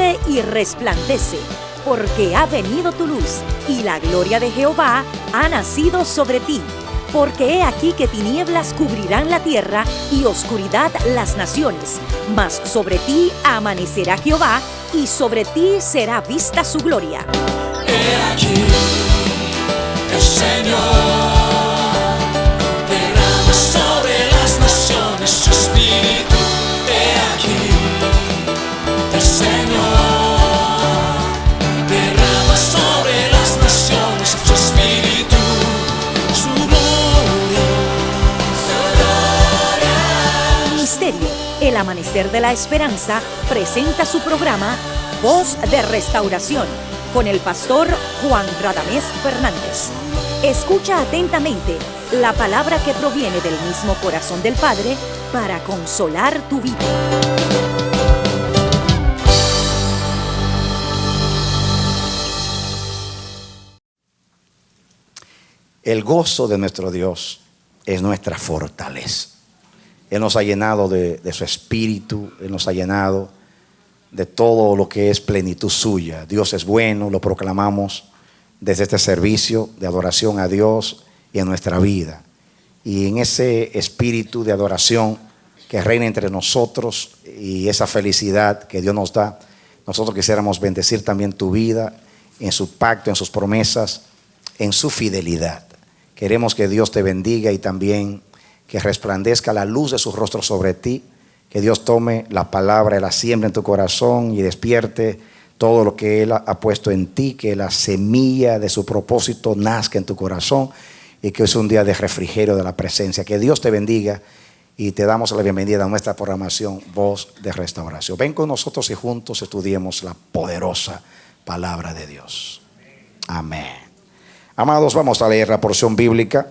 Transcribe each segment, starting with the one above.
brille y resplandece, porque ha venido tu luz, y la gloria de Jehová ha nacido sobre ti. Porque he aquí que tinieblas cubrirán la tierra, y oscuridad las naciones. Mas sobre ti amanecerá Jehová, y sobre ti será vista su gloria. He aquí, el Señor derrama sobre las naciones su espíritu. He aquí, el Señor derrama sobre las naciones su espíritu, su gloria, su gloria. Ministerio El Amanecer de la Esperanza presenta su programa Voz de Restauración con el pastor Juan Radamés Fernández. Escucha atentamente la palabra que proviene del mismo corazón del Padre para consolar tu vida. El gozo de nuestro Dios es nuestra fortaleza. Él nos ha llenado de su espíritu, Él nos ha llenado de todo lo que es plenitud suya. Dios es bueno, lo proclamamos desde este servicio de adoración a Dios y en nuestra vida. Y en ese espíritu de adoración que reina entre nosotros y esa felicidad que Dios nos da, nosotros quisiéramos bendecir también tu vida en su pacto, en sus promesas, en su fidelidad. Queremos que Dios te bendiga y también que resplandezca la luz de su rostro sobre ti. Que Dios tome la palabra y la siembre en tu corazón y despierte todo lo que Él ha puesto en ti. Que la semilla de su propósito nazca en tu corazón y que es un día de refrigerio de la presencia. Que Dios te bendiga y te damos la bienvenida a nuestra programación Voz de Restauración. Ven con nosotros y juntos estudiemos la poderosa palabra de Dios. Amén. Amados, vamos a leer la porción bíblica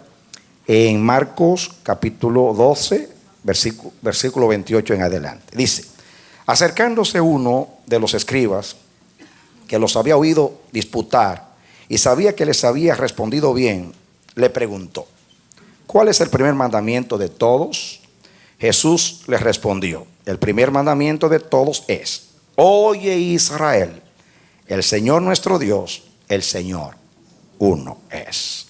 en Marcos capítulo 12, versículo 28 en adelante. Dice: acercándose uno de los escribas, que los había oído disputar y sabía que les había respondido bien, le preguntó: ¿cuál es el primer mandamiento de todos? Jesús les respondió: el primer mandamiento de todos es: oye Israel, el Señor nuestro Dios, el Señor uno es.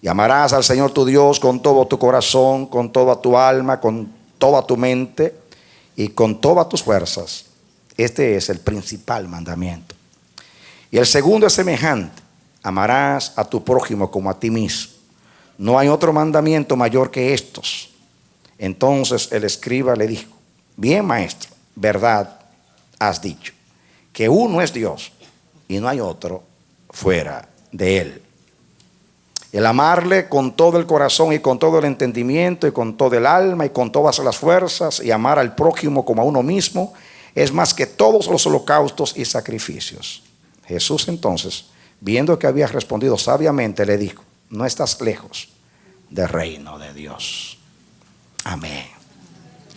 Y amarás al Señor tu Dios con todo tu corazón, con toda tu alma, con toda tu mente y con todas tus fuerzas. Este es el principal mandamiento. Y el segundo es semejante: amarás a tu prójimo como a ti mismo. No hay otro mandamiento mayor que estos. Entonces el escriba le dijo: bien, maestro, verdad has dicho, que uno es Dios y no hay otro fuera de él. El amarle con todo el corazón y con todo el entendimiento y con todo el alma y con todas las fuerzas, y amar al prójimo como a uno mismo, es más que todos los holocaustos y sacrificios. Jesús entonces, viendo que había respondido sabiamente, le dijo: no estás lejos del reino de Dios. Amén.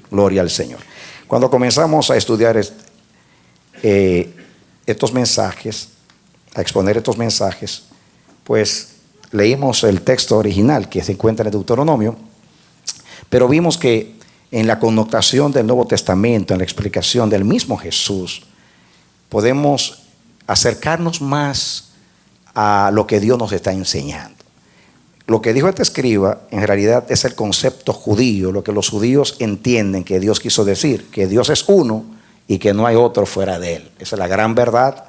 Gloria al Señor. Cuando comenzamos a estudiar estos mensajes, a exponer estos mensajes, pues leímos el texto original que se encuentra en el Deuteronomio, pero vimos que en la connotación del Nuevo Testamento, en la explicación del mismo Jesús, podemos acercarnos más a lo que Dios nos está enseñando. Lo que dijo este escriba en realidad es el concepto judío, lo que los judíos entienden que Dios quiso decir, que Dios es uno y que no hay otro fuera de Él. Esa es la gran verdad.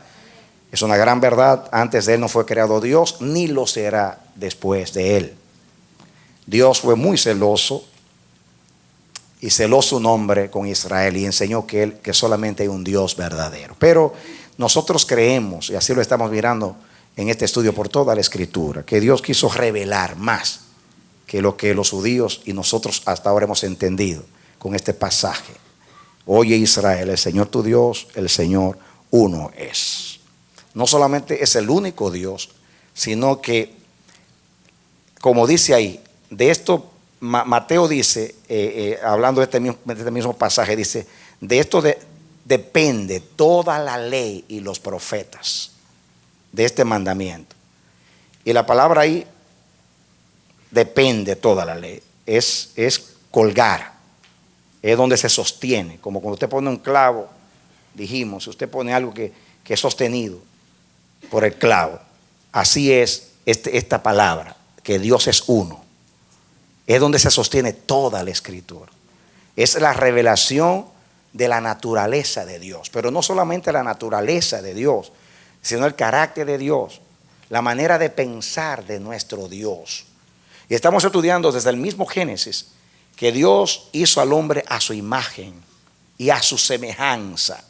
Es una gran verdad. Antes de Él no fue creado Dios, ni lo será después de Él. Dios fue muy celoso y celó su nombre con Israel y enseñó que solamente hay un Dios verdadero. Pero nosotros creemos, y así lo estamos mirando en este estudio por toda la Escritura, que Dios quiso revelar más que lo que los judíos y nosotros hasta ahora hemos entendido con este pasaje. Oye Israel, el Señor tu Dios, el Señor uno es. No solamente es el único Dios, sino que, como dice ahí, de esto Mateo dice, hablando de este mismo pasaje, dice: de esto depende toda la ley y los profetas, de este mandamiento. Y la palabra ahí, depende toda la ley, es colgar, es donde se sostiene, como cuando usted pone un clavo dijimos, si usted pone algo que es sostenido por el clavo, así es esta palabra, que Dios es uno. Es donde se sostiene toda la Escritura. Es la revelación de la naturaleza de Dios, pero no solamente la naturaleza de Dios, sino el carácter de Dios, la manera de pensar de nuestro Dios. Y estamos estudiando desde el mismo Génesis que Dios hizo al hombre a su imagen y a su semejanza.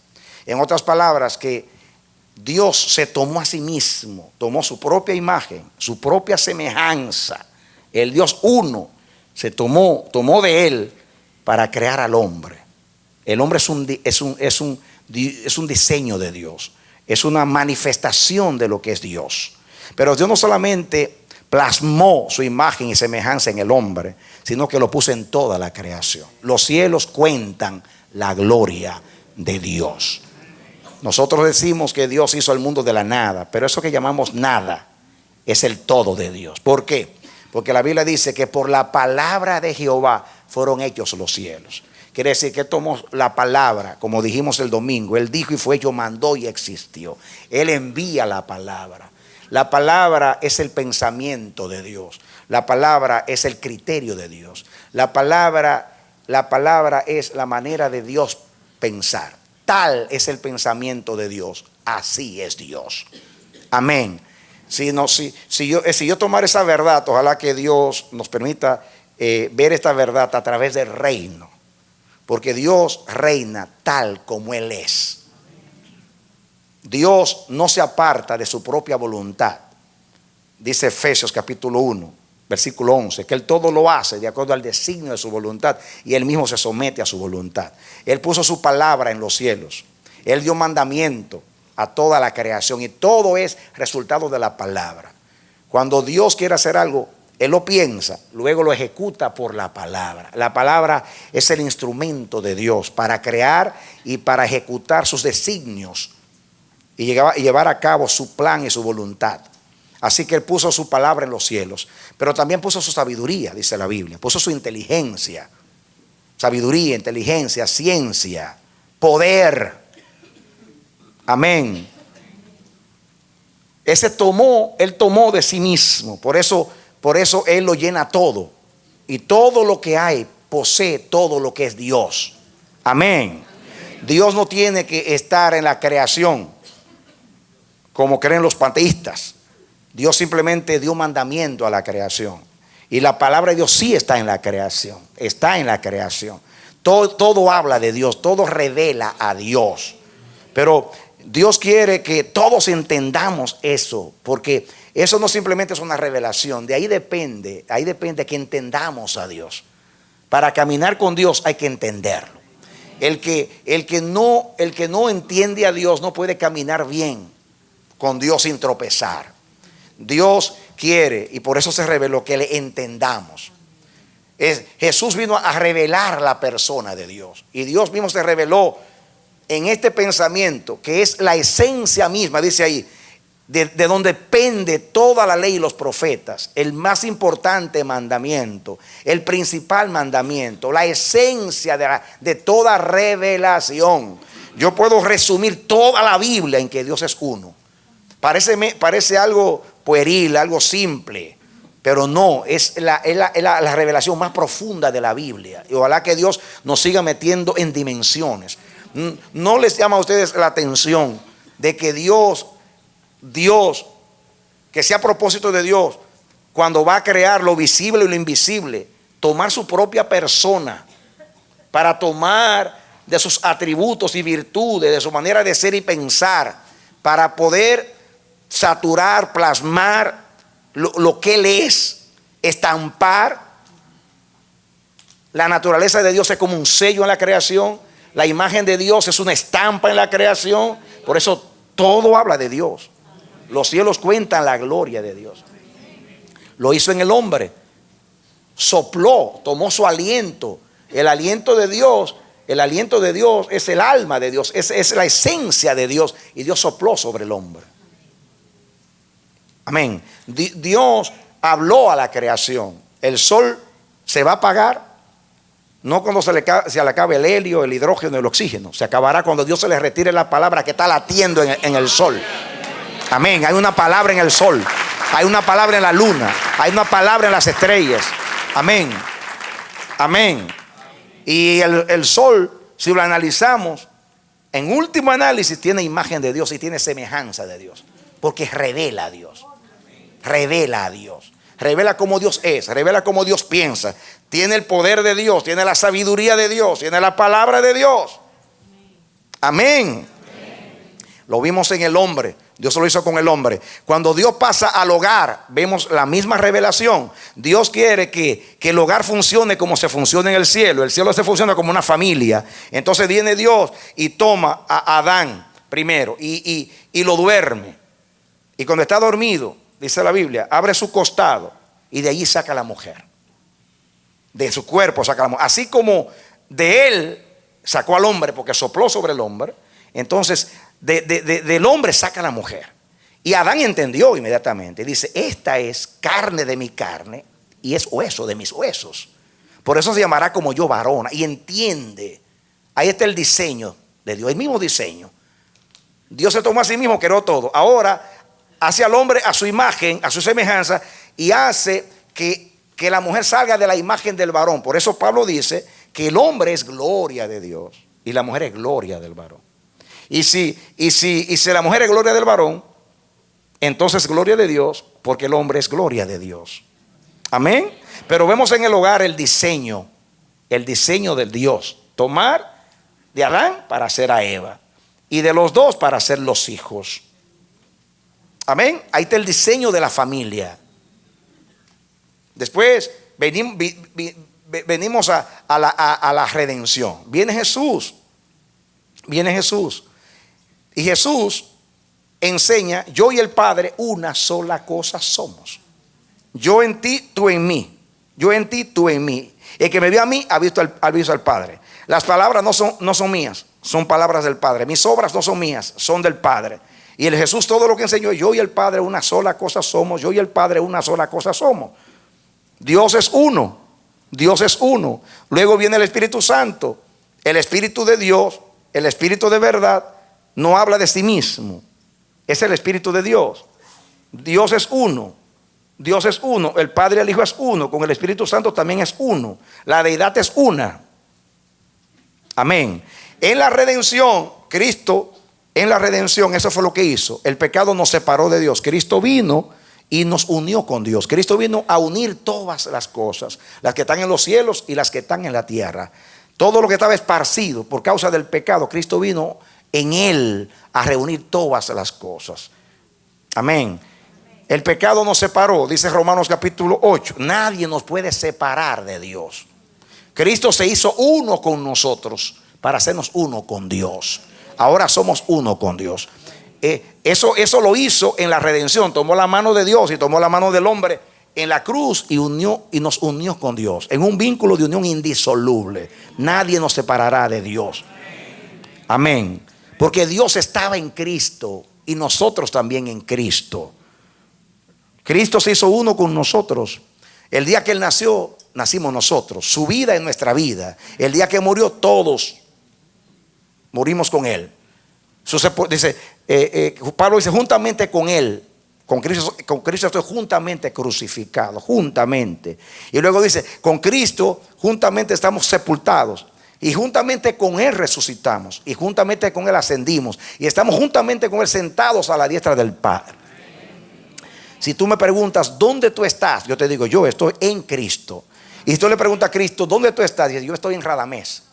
En otras palabras, que Dios se tomó a sí mismo, tomó su propia imagen, su propia semejanza. El Dios uno se tomó de él para crear al hombre. El hombre es un diseño de Dios, es una manifestación de lo que es Dios. Pero Dios no solamente plasmó su imagen y semejanza en el hombre, sino que lo puso en toda la creación. Los cielos cuentan la gloria de Dios. Nosotros decimos que Dios hizo el mundo de la nada, pero eso que llamamos nada es el todo de Dios. ¿Por qué? Porque la Biblia dice que por la palabra de Jehová fueron hechos los cielos. Quiere decir que tomó la palabra, como dijimos el domingo. Él dijo y fue hecho, mandó y existió. Él envía la palabra. La palabra es el pensamiento de Dios. La palabra es el criterio de Dios. La palabra es la manera de Dios pensar. Tal es el pensamiento de Dios. Así es Dios. Amén. Si yo tomar esa verdad, ojalá que Dios nos permita ver esta verdad a través del reino. Porque Dios reina tal como Él es. Dios no se aparta de su propia voluntad. Dice Efesios capítulo 1, versículo 11, que Él todo lo hace de acuerdo al designio de su voluntad, y Él mismo se somete a su voluntad. Él puso su palabra en los cielos. Él dio mandamiento a toda la creación, y todo es resultado de la palabra. Cuando Dios quiere hacer algo, Él lo piensa, luego lo ejecuta por la palabra. La palabra es el instrumento de Dios para crear y para ejecutar sus designios y llevar a cabo su plan y su voluntad. Así que Él puso su palabra en los cielos, pero también puso su sabiduría, dice la Biblia. Puso su inteligencia, sabiduría, inteligencia, ciencia, poder. Amén. Él tomó de sí mismo. Por eso Él lo llena todo. Y todo lo que hay posee todo lo que es Dios. Amén. Dios no tiene que estar en la creación como creen los panteístas. Dios simplemente dio mandamiento a la creación. Y la palabra de Dios sí está en la creación. Está en la creación. Todo habla de Dios. Todo revela a Dios. Pero Dios quiere que todos entendamos eso. Porque eso no simplemente es una revelación. De ahí depende que entendamos a Dios. Para caminar con Dios hay que entenderlo. El que no entiende a Dios no puede caminar bien con Dios sin tropezar. Dios quiere, y por eso se reveló, que le entendamos. Jesús vino a revelar la persona de Dios, y Dios mismo se reveló en este pensamiento que es la esencia misma, dice ahí, de donde pende toda la ley y los profetas. El más importante mandamiento, el principal mandamiento, la esencia de toda revelación. Yo puedo resumir toda la Biblia en que Dios es uno. Parece algo pueril, algo simple, pero no, es la revelación más profunda de la Biblia. Y ojalá que Dios nos siga metiendo en dimensiones. ¿No les llama a ustedes la atención de que Dios, que sea a propósito de Dios, cuando va a crear lo visible y lo invisible, tomar su propia persona para tomar de sus atributos y virtudes, de su manera de ser y pensar, para poder saturar, plasmar lo que Él es, estampar? La naturaleza de Dios es como un sello en la creación. La imagen de Dios es una estampa en la creación. Por eso todo habla de Dios. Los cielos cuentan la gloria de Dios. Lo hizo en el hombre. Sopló, tomó su aliento. El aliento de Dios es el alma de Dios, es la esencia de Dios. Y Dios sopló sobre el hombre. Amén. Dios habló a la creación. El sol se va a apagar No cuando se le acabe el helio, el hidrógeno, el oxígeno. Se acabará cuando Dios se le retire la palabra que está latiendo en el sol. Amén. Hay una palabra en el sol. Hay una palabra en la luna. Hay una palabra en las estrellas. Amén. Amén. Y el sol, si lo analizamos, en último análisis tiene imagen de Dios y tiene semejanza de Dios. Porque revela a Dios. Revela a Dios. Revela cómo Dios es, revela cómo Dios piensa. Tiene el poder de Dios, tiene la sabiduría de Dios, tiene la palabra de Dios. Amén. Lo vimos en el hombre. Dios lo hizo con el hombre. Cuando Dios pasa al hogar, vemos la misma revelación. Dios quiere que el hogar funcione como se funciona en el cielo. El cielo se funciona como una familia. Entonces viene Dios y toma a Adán primero y lo duerme. Y cuando está dormido, dice la Biblia, abre su costado y de allí saca a la mujer. De su cuerpo saca a la mujer. Así como de él sacó al hombre porque sopló sobre el hombre, entonces del hombre saca a la mujer. Y Adán entendió inmediatamente. Dice, esta es carne de mi carne y es hueso de mis huesos. Por eso se llamará como yo varona. Y entiende. Ahí está el diseño de Dios, el mismo diseño. Dios se tomó a sí mismo, creó todo. Ahora hace al hombre a su imagen, a su semejanza, y hace que la mujer salga de la imagen del varón. Por eso Pablo dice que el hombre es gloria de Dios y la mujer es gloria del varón. Y si la mujer es gloria del varón, entonces gloria de Dios, porque el hombre es gloria de Dios. Amén. Pero vemos en el hogar el diseño del Dios. Tomar de Adán para hacer a Eva, y de los dos para hacer los hijos. Amén. Ahí está el diseño de la familia. Después venimos a la redención. Viene Jesús. Y Jesús enseña, yo y el Padre una sola cosa somos. Yo en ti, tú en mí. Yo en ti, tú en mí. El que me vio a mí ha visto al Padre. Las palabras no son mías, son palabras del Padre. Mis obras no son mías, son del Padre. Y el Jesús todo lo que enseñó, yo y el Padre una sola cosa somos. Yo y el Padre una sola cosa somos. Dios es uno. Dios es uno. Luego viene el Espíritu Santo. El Espíritu de Dios, el Espíritu de verdad, no habla de sí mismo. Es el Espíritu de Dios. Dios es uno. Dios es uno. El Padre y el Hijo es uno. Con el Espíritu Santo también es uno. La deidad es una. Amén. En la redención, Cristo, en la redención, eso fue lo que hizo. El pecado nos separó de Dios. Cristo vino y nos unió con Dios. Cristo vino a unir todas las cosas, las que están en los cielos y las que están en la tierra. Todo lo que estaba esparcido por causa del pecado, Cristo vino en él a reunir todas las cosas. Amén. El pecado nos separó, dice Romanos capítulo 8. Nadie nos puede separar de Dios. Cristo se hizo uno con nosotros para hacernos uno con Dios. Ahora somos uno con Dios. Eso lo hizo en la redención. Tomó la mano de Dios y tomó la mano del hombre en la cruz y nos unió con Dios en un vínculo de unión indisoluble. Nadie nos separará de Dios. Amén. Porque Dios estaba en Cristo y nosotros también en Cristo. Cristo se hizo uno con nosotros. El día que Él nació, nacimos nosotros. Su vida es nuestra vida. El día que murió, todos morimos con Él. Dice, Pablo dice, juntamente con Él, con Cristo estoy juntamente crucificado, juntamente. Y luego dice, con Cristo juntamente estamos sepultados. Y juntamente con Él resucitamos. Y juntamente con Él ascendimos. Y estamos juntamente con Él sentados a la diestra del Padre. Si tú me preguntas, ¿dónde tú estás? Yo te digo, yo estoy en Cristo. Y si tú le preguntas a Cristo, ¿dónde tú estás? Dice, yo estoy en Radamés.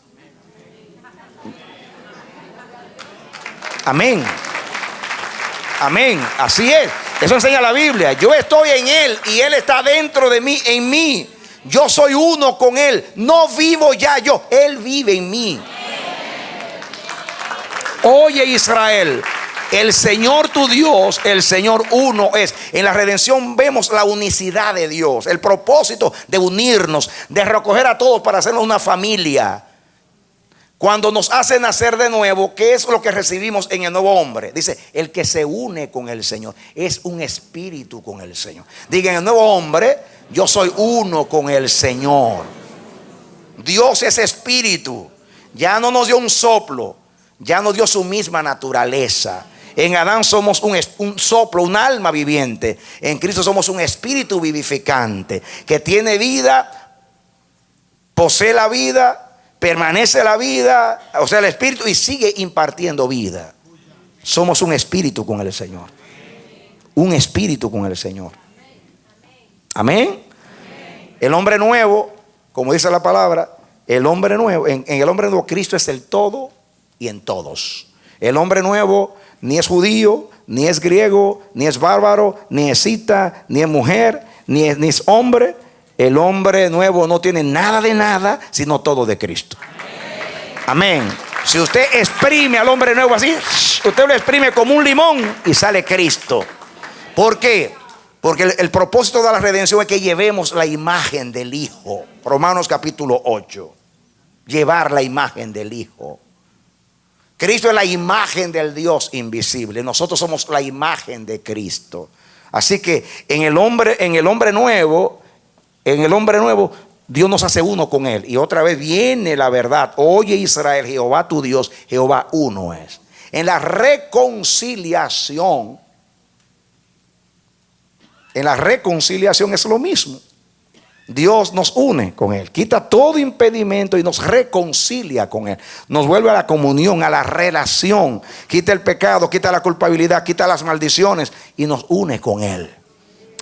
Amén. Amén. Así es. Eso enseña la Biblia. Yo estoy en Él y Él está dentro de mí, en mí. Yo soy uno con Él. No vivo ya yo. Él vive en mí. Oye, Israel, el Señor tu Dios, el Señor uno es. En la redención vemos la unicidad de Dios, el propósito de unirnos, de recoger a todos para hacernos una familia. Cuando nos hace nacer de nuevo, ¿qué es lo que recibimos en el nuevo hombre? Dice, el que se une con el Señor es un espíritu con el Señor. Diga, en el nuevo hombre, yo soy uno con el Señor. Dios es espíritu. Ya no nos dio un soplo, ya nos dio su misma naturaleza. En Adán somos un soplo, un alma viviente. En Cristo somos un espíritu vivificante que tiene vida, posee la vida, permanece la vida, o sea, el espíritu, y sigue impartiendo vida. Somos un espíritu con el Señor. Un espíritu con el Señor. Amén. El hombre nuevo, como dice la palabra, el hombre nuevo, en el hombre nuevo Cristo es el todo y en todos. El hombre nuevo ni es judío, ni es griego, ni es bárbaro, ni es cita, ni es mujer, ni es hombre. El hombre nuevo no tiene nada de nada, sino todo de Cristo. Amén. Si usted exprime al hombre nuevo así, usted lo exprime como un limón y sale Cristo. ¿Por qué? Porque el propósito de la redención es que llevemos la imagen del Hijo. Romanos capítulo 8. Llevar la imagen del Hijo. Cristo es la imagen del Dios invisible. Nosotros somos la imagen de Cristo. Así que en el hombre nuevo, Dios nos hace uno con Él. Y otra vez viene la verdad. Oye Israel, Jehová tu Dios, Jehová uno es. En la reconciliación es lo mismo. Dios nos une con Él, quita todo impedimento y nos reconcilia con Él. Nos vuelve a la comunión, a la relación. Quita el pecado, quita la culpabilidad, quita las maldiciones y nos une con Él.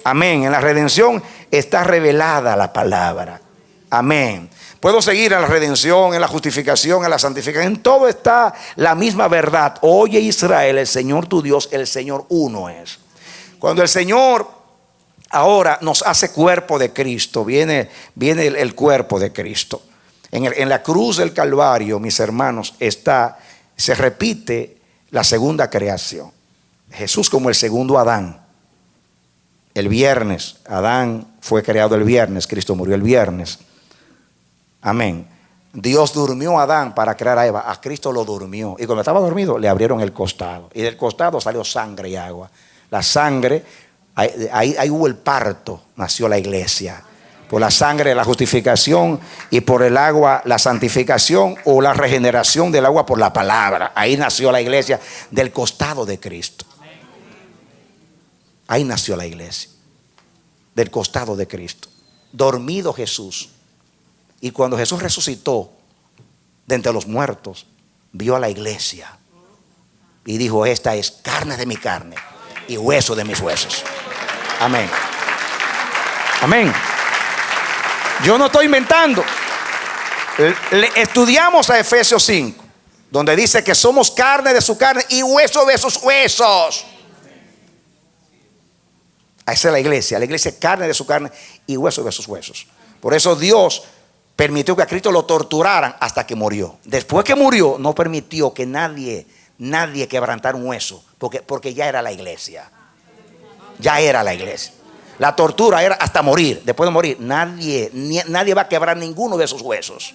Amén. En la redención está revelada la palabra. Amén. Puedo seguir en la redención, en la justificación, en la santificación. En todo está la misma verdad. Oye Israel, el Señor tu Dios, el Señor uno es. Cuando el Señor ahora nos hace cuerpo de Cristo, viene el cuerpo de Cristo. En la cruz del Calvario, mis hermanos, se repite la segunda creación. Jesús como el segundo Adán. El viernes, Adán fue creado el viernes, Cristo murió el viernes. Amén. Dios durmió a Adán para crear a Eva. A Cristo lo durmió. Y cuando estaba dormido, le abrieron el costado. Y del costado salió sangre y agua. La sangre, ahí hubo el parto, nació la iglesia. Por la sangre, la justificación, y por el agua, la santificación o la regeneración del agua por la palabra. Ahí nació la iglesia del costado de Cristo. Ahí nació la iglesia del costado de Cristo. Dormido Jesús. Y cuando Jesús resucitó de entre los muertos, vio a la iglesia y dijo: esta es carne de mi carne y hueso de mis huesos. Amén. Amén. Yo no estoy inventando. Estudiamos a Efesios 5, donde dice que somos carne de su carne y hueso de sus huesos. Esa es la iglesia. La iglesia es carne de su carne y hueso de sus huesos. Por eso Dios permitió que a Cristo lo torturaran hasta que murió. Después que murió, no permitió que nadie quebrantara un hueso, porque ya era la iglesia. Ya era la iglesia. La tortura era hasta morir. Después de morir, nadie va a quebrar ninguno de esos huesos.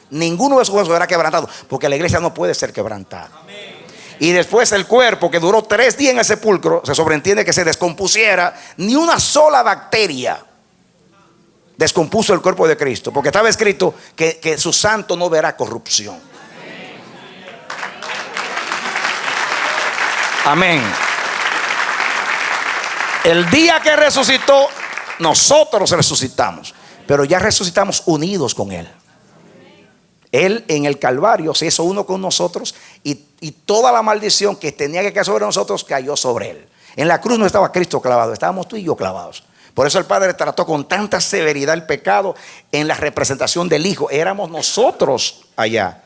Ninguno de esos huesos será quebrantado, porque la iglesia no puede ser quebrantada. Y después el cuerpo, que duró 3 días en el sepulcro, se sobreentiende que se descompusiera. Ni una sola bacteria descompuso el cuerpo de Cristo, porque estaba escrito que su santo no verá corrupción. Amén. El día que resucitó, nosotros resucitamos, pero ya resucitamos unidos con Él. Él en el Calvario se hizo uno con nosotros, y toda la maldición que tenía que caer sobre nosotros cayó sobre Él. En la cruz no estaba Cristo clavado, estábamos tú y yo clavados. Por eso el Padre trató con tanta severidad el pecado en la representación del Hijo. Éramos nosotros allá.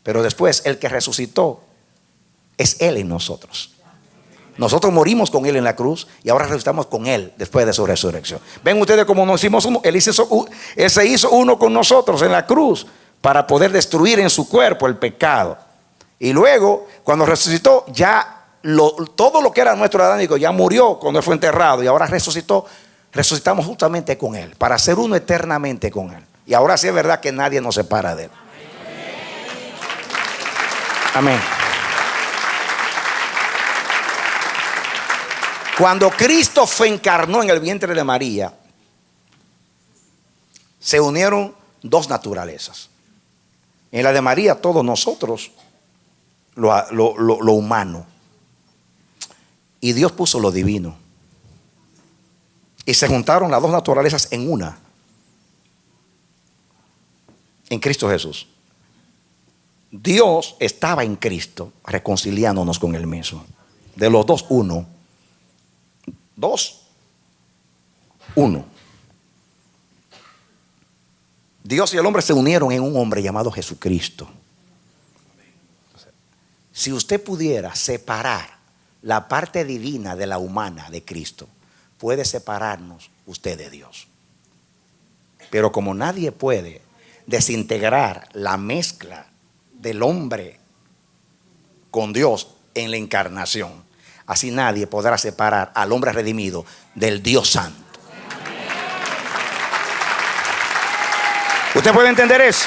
Pero después el que resucitó es Él en nosotros. Nosotros morimos con Él en la cruz y ahora resucitamos con Él después de su resurrección. Ven ustedes cómo nos hicimos uno. Él se hizo uno con nosotros en la cruz para poder destruir en su cuerpo el pecado. Y luego, cuando resucitó, ya todo lo que era nuestro adánico ya murió cuando Él fue enterrado, y ahora resucitamos justamente con Él para ser uno eternamente con Él. Y ahora sí es verdad que nadie nos separa de Él. Amén. Cuando Cristo se encarnó en el vientre de María, se unieron dos naturalezas. En la de María, todos nosotros, lo humano. Y Dios puso lo divino. Y se juntaron las dos naturalezas en una. En Cristo Jesús. Dios estaba en Cristo reconciliándonos con Él mismo. De los dos, uno. Dos, uno. Dios y el hombre se unieron en un hombre llamado Jesucristo. Si usted pudiera separar la parte divina de la humana de Cristo, puede separarnos usted de Dios. Pero como nadie puede desintegrar la mezcla del hombre con Dios en la encarnación, así nadie podrá separar al hombre redimido del Dios Santo. ¿Usted puede entender eso?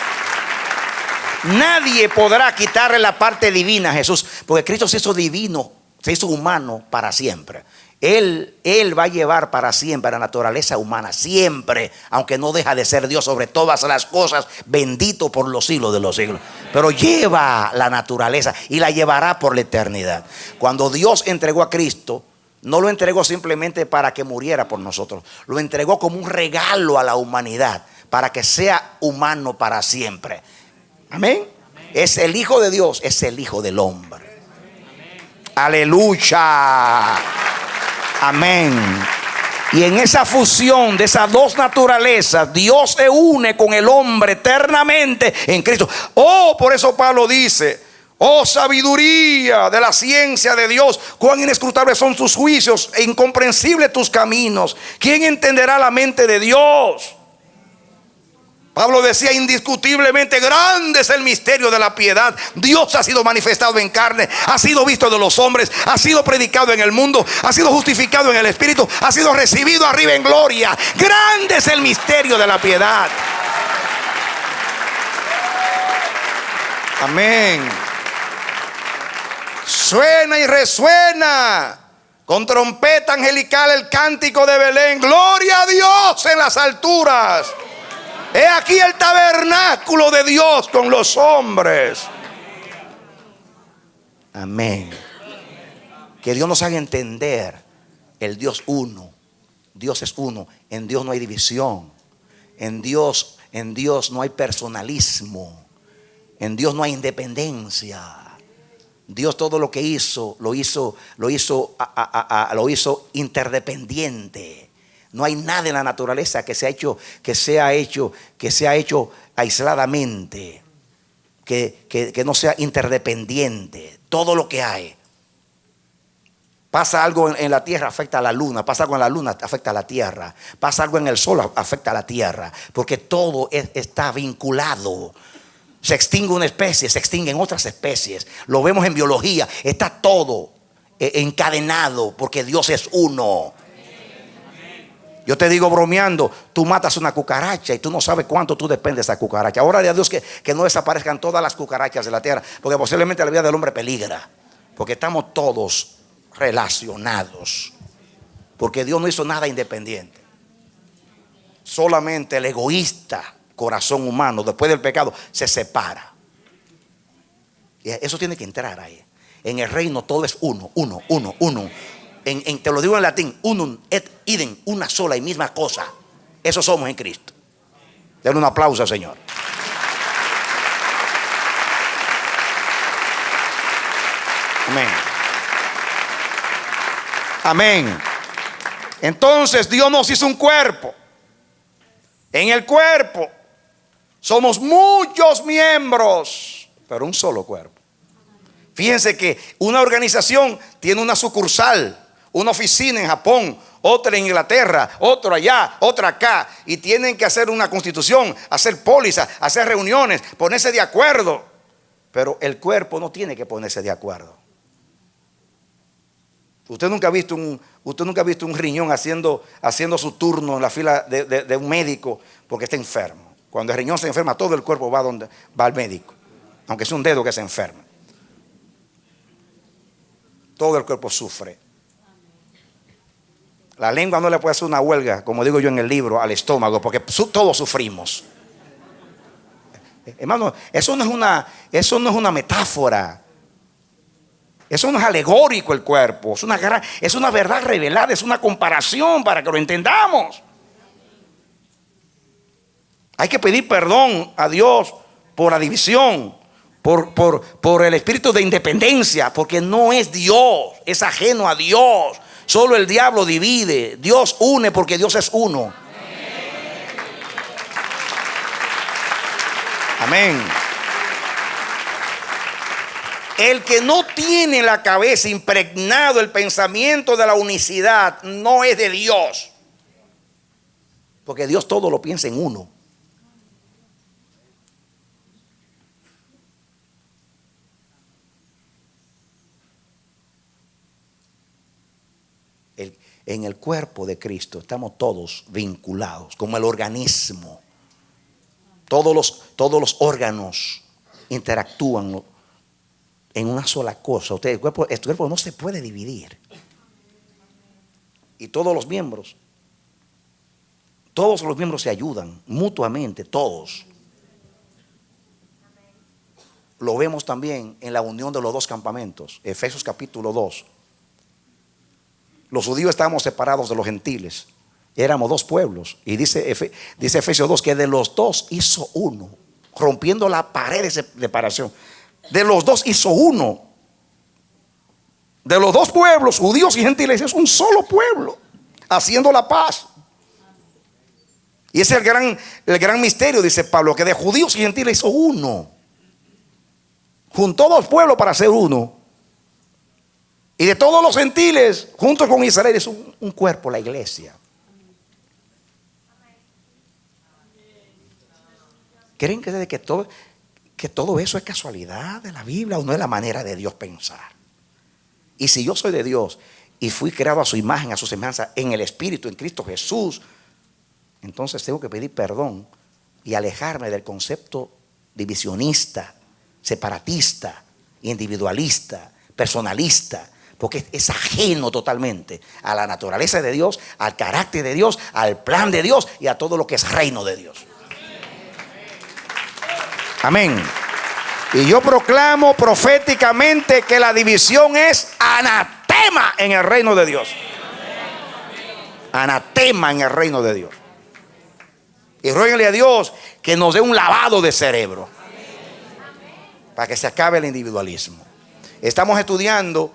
Nadie podrá quitarle la parte divina a Jesús, porque Cristo se hizo divino, se hizo humano para siempre. Él va a llevar para siempre la naturaleza humana, siempre, aunque no deja de ser Dios sobre todas las cosas, bendito por los siglos de los siglos. Pero lleva la naturaleza y la llevará por la eternidad. Cuando Dios entregó a Cristo, no lo entregó simplemente para que muriera por nosotros, lo entregó como un regalo a la humanidad, para que sea humano para siempre. Amén. Es el Hijo de Dios, es el Hijo del hombre. Aleluya. Amén. Y en esa fusión de esas dos naturalezas, Dios se une con el hombre eternamente en Cristo. Oh, por eso Pablo dice: oh, sabiduría de la ciencia de Dios, cuán inescrutables son tus juicios e incomprensibles tus caminos. ¿Quién entenderá la mente de Dios? Pablo decía: indiscutiblemente grande es el misterio de la piedad. Dios ha sido manifestado en carne, ha sido visto de los hombres, ha sido predicado en el mundo, ha sido justificado en el Espíritu, ha sido recibido arriba en gloria. Grande es el misterio de la piedad. Amén. Suena y resuena con trompeta angelical el cántico de Belén. Gloria a Dios en las alturas. He aquí el tabernáculo de Dios con los hombres. Amén. Que Dios nos haga entender el Dios uno. Dios es uno. En Dios no hay división. En Dios no hay personalismo. En Dios no hay independencia. Dios todo lo que hizo, lo hizo interdependiente. No hay nada en la naturaleza que sea hecho aisladamente, que no sea interdependiente. Todo lo que hay. Pasa algo en la tierra, afecta a la luna. Pasa algo en la luna, afecta a la tierra. Pasa algo en el sol, afecta a la tierra. Porque todo está vinculado. Se extingue una especie, se extinguen otras especies. Lo vemos en biología. Está todo encadenado porque Dios es uno. Yo te digo bromeando, tú matas una cucaracha y tú no sabes cuánto tú dependes de esa cucaracha. Ahora a Dios que no desaparezcan todas las cucarachas de la tierra, porque posiblemente la vida del hombre peligra. Porque estamos todos relacionados. Porque Dios no hizo nada independiente. Solamente el egoísta corazón humano, después del pecado, se separa. Y eso tiene que entrar ahí. En el reino todo es uno. Te lo digo en latín: unum et idem, una sola y misma cosa. Eso somos en Cristo. Denle un aplauso al Señor. Amén. Amén. Entonces Dios nos hizo un cuerpo. En el cuerpo somos muchos miembros, pero un solo cuerpo. Fíjense que una organización tiene una sucursal, una oficina en Japón, otra en Inglaterra, otra allá, otra acá, y tienen que hacer una constitución, hacer pólizas, hacer reuniones, ponerse de acuerdo. Pero el cuerpo no tiene que ponerse de acuerdo. Usted nunca ha visto un riñón haciendo su turno en la fila de un médico porque está enfermo. Cuando el riñón se enferma, todo el cuerpo va al médico, aunque sea un dedo que se enferma. Todo el cuerpo sufre. La lengua no le puede hacer una huelga, como digo yo en el libro, al estómago, porque todos sufrimos. Hermano, eso no es una metáfora. Eso no es alegórico el cuerpo. Es una verdad revelada, es una comparación para que lo entendamos. Hay que pedir perdón a Dios por la división, por el espíritu de independencia, porque no es Dios, es ajeno a Dios. Solo el diablo divide, Dios une porque Dios es uno. Amén. El que no tiene en la cabeza impregnado el pensamiento de la unicidad no es de Dios, porque Dios todo lo piensa en uno. En el cuerpo de Cristo estamos todos vinculados, como el organismo. Todos los órganos interactúan en una sola cosa. El cuerpo no se puede dividir. Y todos los miembros se ayudan mutuamente, todos. Lo vemos también en la unión de los dos campamentos, Efesios capítulo 2. Los judíos estábamos separados de los gentiles. Éramos dos pueblos. Y dice Efesios 2 que de los dos hizo uno, rompiendo la pared de separación. De los dos hizo uno. De los dos pueblos, judíos y gentiles, es un solo pueblo, haciendo la paz. Y ese es el gran misterio, dice Pablo, que de judíos y gentiles hizo uno. Juntó dos pueblos para ser uno. Y de todos los gentiles, junto con Israel, es un cuerpo, la iglesia. ¿Creen que todo eso es casualidad de la Biblia o no es la manera de Dios pensar? Y si yo soy de Dios y fui creado a su imagen, a su semejanza, en el Espíritu, en Cristo Jesús, entonces tengo que pedir perdón y alejarme del concepto divisionista, separatista, individualista, personalista, porque es ajeno totalmente a la naturaleza de Dios, al carácter de Dios, al plan de Dios y a todo lo que es reino de Dios. Amén. Y yo proclamo proféticamente que la división es anatema en el reino de Dios. Anatema en el reino de Dios. Y ruéguenle a Dios que nos dé un lavado de cerebro para que se acabe el individualismo. Estamos estudiando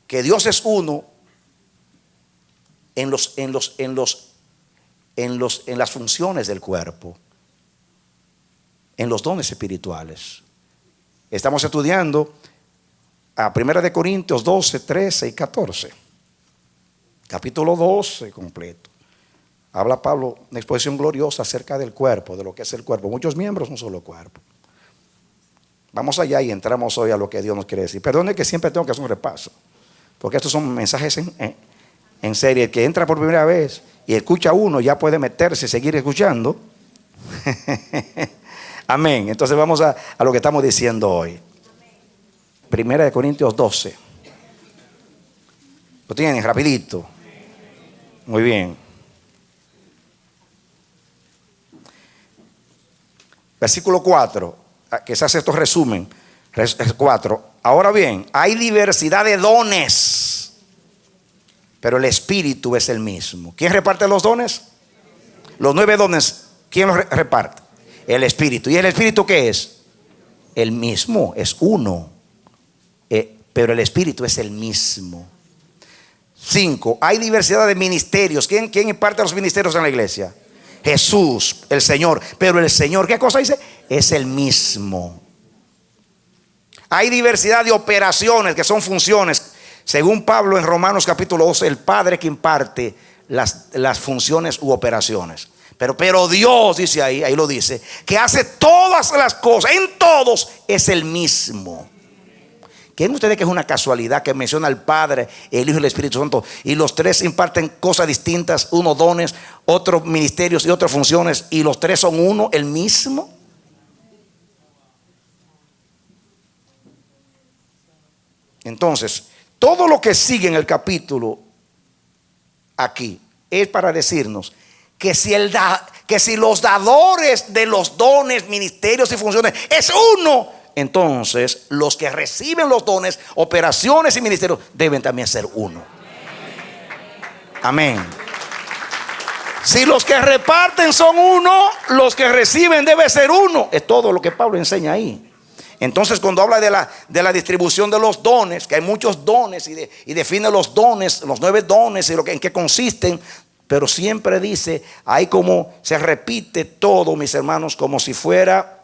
que Dios es uno en las funciones del cuerpo, en los dones espirituales. Estamos estudiando a 1 Corintios 12, 13 y 14. Capítulo 12 completo. Habla Pablo, una exposición gloriosa acerca del cuerpo, de lo que es el cuerpo. Muchos miembros, un solo cuerpo. Vamos allá y entramos hoy a lo que Dios nos quiere decir. Perdone que siempre tengo que hacer un repaso, porque estos son mensajes en serie. El que entra por primera vez y escucha uno ya puede meterse y seguir escuchando. Amén. Entonces vamos a lo que estamos diciendo hoy. 1 Corintios 12. ¿Lo tienen? Rapidito. Muy bien. Versículo 4, que se hace estos resumen. 4. Ahora bien, hay diversidad de dones, pero el Espíritu es el mismo. ¿Quién reparte los dones? Los 9 dones, ¿quién los reparte? El Espíritu. ¿Y el Espíritu qué es? El mismo, es uno. Pero el Espíritu es el mismo. 5. Hay diversidad de ministerios. ¿Quién imparte los ministerios en la iglesia? Jesús, el Señor. Pero el Señor, ¿qué cosa dice? Es el mismo. Hay diversidad de operaciones, que son funciones. Según Pablo en Romanos capítulo 12, el Padre que imparte las funciones u operaciones. Pero Dios, dice ahí lo dice, que hace todas las cosas, en todos es el mismo. ¿Creen ustedes que es una casualidad que menciona al Padre, el Hijo y el Espíritu Santo, y los tres imparten cosas distintas, unos dones, otros ministerios y otras funciones, y los tres son uno, el mismo? Entonces, todo lo que sigue en el capítulo aquí es para decirnos que si los dadores de los dones, ministerios y funciones es uno, entonces los que reciben los dones, operaciones y ministerios deben también ser uno. Amén. Si los que reparten son uno, los que reciben debe ser uno. Es todo lo que Pablo enseña ahí. Entonces, cuando habla de la distribución de los dones, que hay muchos dones y define los dones, los 9 dones y en qué consisten, pero siempre dice, ahí como se repite todo, mis hermanos, como si fuera,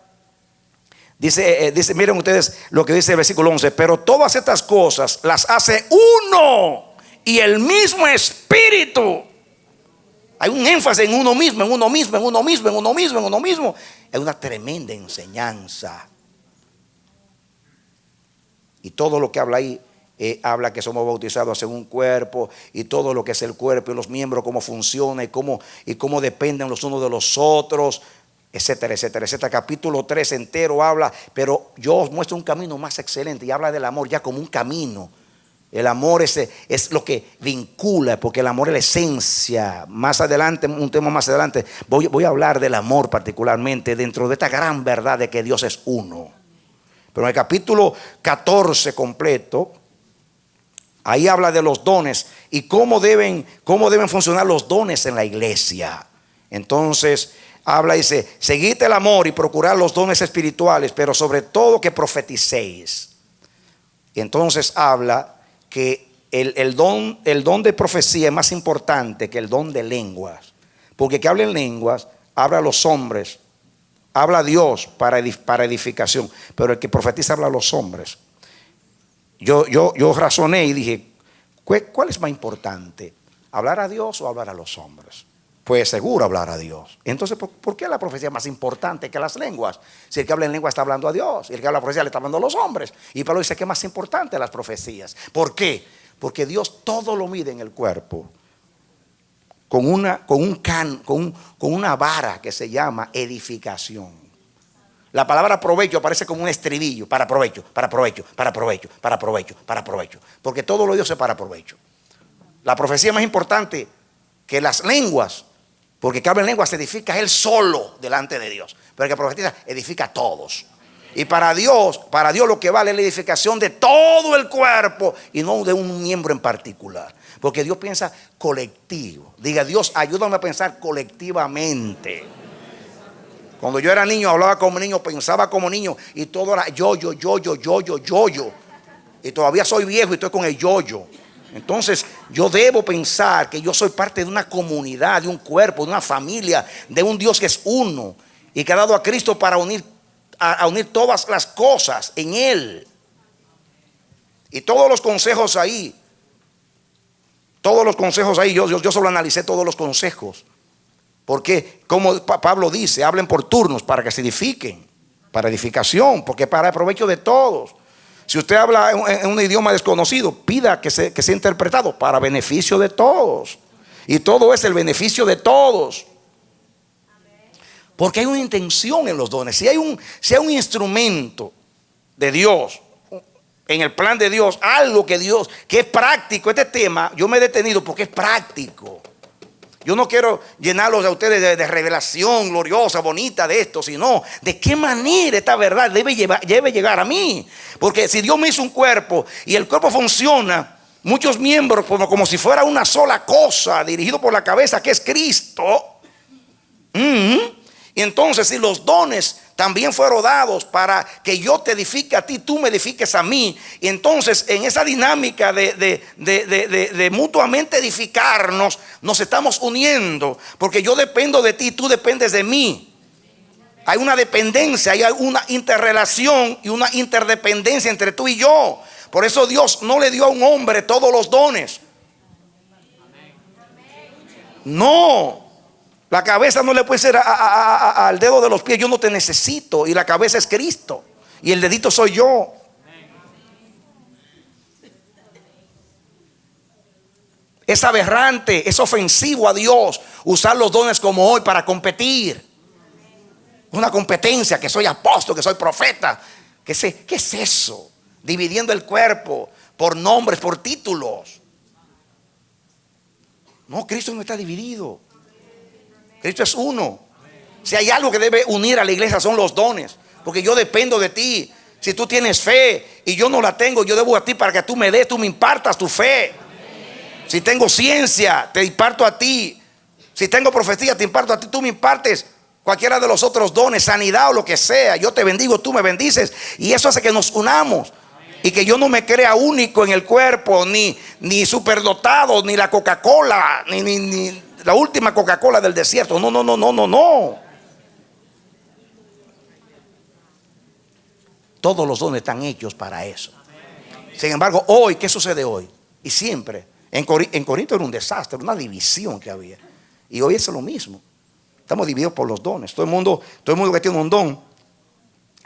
dice, miren ustedes lo que dice el versículo 11, pero todas estas cosas las hace uno y el mismo Espíritu. Hay un énfasis en uno mismo, en uno mismo, en uno mismo, en uno mismo, en uno mismo. Es una tremenda enseñanza. Y todo lo que habla ahí, habla que somos bautizados en un cuerpo, y todo lo que es el cuerpo y los miembros, cómo funciona y cómo dependen los unos de los otros, etcétera, etcétera, etcétera. Capítulo 3 entero habla, pero yo os muestro un camino más excelente y habla del amor ya como un camino. El amor es lo que vincula, porque el amor es la esencia. Más adelante, un tema más adelante, voy a hablar del amor particularmente dentro de esta gran verdad de que Dios es uno. Pero en el capítulo 14 completo, ahí habla de los dones y cómo deben funcionar los dones en la iglesia. Entonces habla y dice, seguid el amor y procurad los dones espirituales, pero sobre todo que profeticéis. Y entonces habla que el don de profecía es más importante que el don de lenguas, porque que hablen lenguas habla a los hombres, habla a Dios para edificación, pero el que profetiza habla a los hombres. Yo razoné y dije, ¿cuál es más importante? ¿Hablar a Dios o hablar a los hombres? Pues seguro hablar a Dios. Entonces, ¿por qué la profecía es más importante que las lenguas? Si el que habla en lengua está hablando a Dios y el que habla profecía le está hablando a los hombres. Y Pablo dice que es más importante las profecías. ¿Por qué? Porque Dios todo lo mide en el cuerpo con una vara que se llama edificación. La palabra provecho aparece como un estribillo, para provecho, para provecho, para provecho, para provecho, para provecho. Porque todo lo de Dios es para provecho. La profecía es más importante que las lenguas, porque el que habla en lenguas se edifica él solo delante de Dios, pero el que profetiza edifica a todos. Y para Dios lo que vale es la edificación de todo el cuerpo y no de un miembro en particular, porque Dios piensa colectivo. Diga, Dios, ayúdame a pensar colectivamente. Cuando yo era niño, hablaba como niño, pensaba como niño, y todo era yo. Y todavía soy viejo y estoy con el yo. Entonces yo debo pensar que yo soy parte de una comunidad, de un cuerpo, de una familia, de un Dios que es uno y que ha dado a Cristo para unir todas las cosas en Él. Y todos los consejos ahí, yo solo analicé todos los consejos. Porque como Pablo dice, hablen por turnos para que se edifiquen, para edificación, porque para el provecho de todos. Si usted habla en un idioma desconocido, pida que sea interpretado para beneficio de todos. Y todo es el beneficio de todos. Porque hay una intención en los dones. Si hay un instrumento de Dios, en el plan de Dios, algo que es práctico. Este tema yo me he detenido porque es práctico. Yo no quiero llenarlos a ustedes de revelación gloriosa, bonita de esto, sino de qué manera esta verdad debe llegar a mí. Porque si Dios me hizo un cuerpo y el cuerpo funciona, muchos miembros como si fuera una sola cosa, dirigido por la cabeza que es Cristo. Y entonces si los dones también fueron dados para que yo te edifique a ti, tú me edifiques a mí. Y entonces en esa dinámica de mutuamente edificarnos, nos estamos uniendo. Porque yo dependo de ti, tú dependes de mí. Hay una dependencia, hay una interrelación y una interdependencia entre tú y yo. Por eso Dios no le dio a un hombre todos los dones. No. La cabeza no le puede ser al dedo de los pies. Yo no te necesito. Y la cabeza es Cristo. Y el dedito soy yo. Es aberrante, es ofensivo a Dios usar los dones como hoy para competir. Una competencia, que soy apóstol, que soy profeta. ¿Qué es eso? Dividiendo el cuerpo por nombres, por títulos. No, Cristo no está dividido. Cristo es uno. Si hay algo que debe unir a la iglesia son los dones, porque yo dependo de ti. Si tú tienes fe y yo no la tengo, yo debo a ti para que tú me des, tú me impartas tu fe. Si tengo ciencia, te imparto a ti. Si tengo profecía, te imparto a ti, tú me impartes cualquiera de los otros dones, sanidad o lo que sea. Yo te bendigo, tú me bendices, y eso hace que nos unamos. Y que yo no me crea único en el cuerpo, ni superdotado, ni la Coca-Cola, ni la última Coca-Cola del desierto. No, no, no, no, no, no. Todos los dones están hechos para eso. Sin embargo, hoy, ¿qué sucede hoy? Y siempre, en Corinto era un desastre, una división que había. Y hoy es lo mismo. Estamos divididos por los dones. Todo el mundo que tiene un don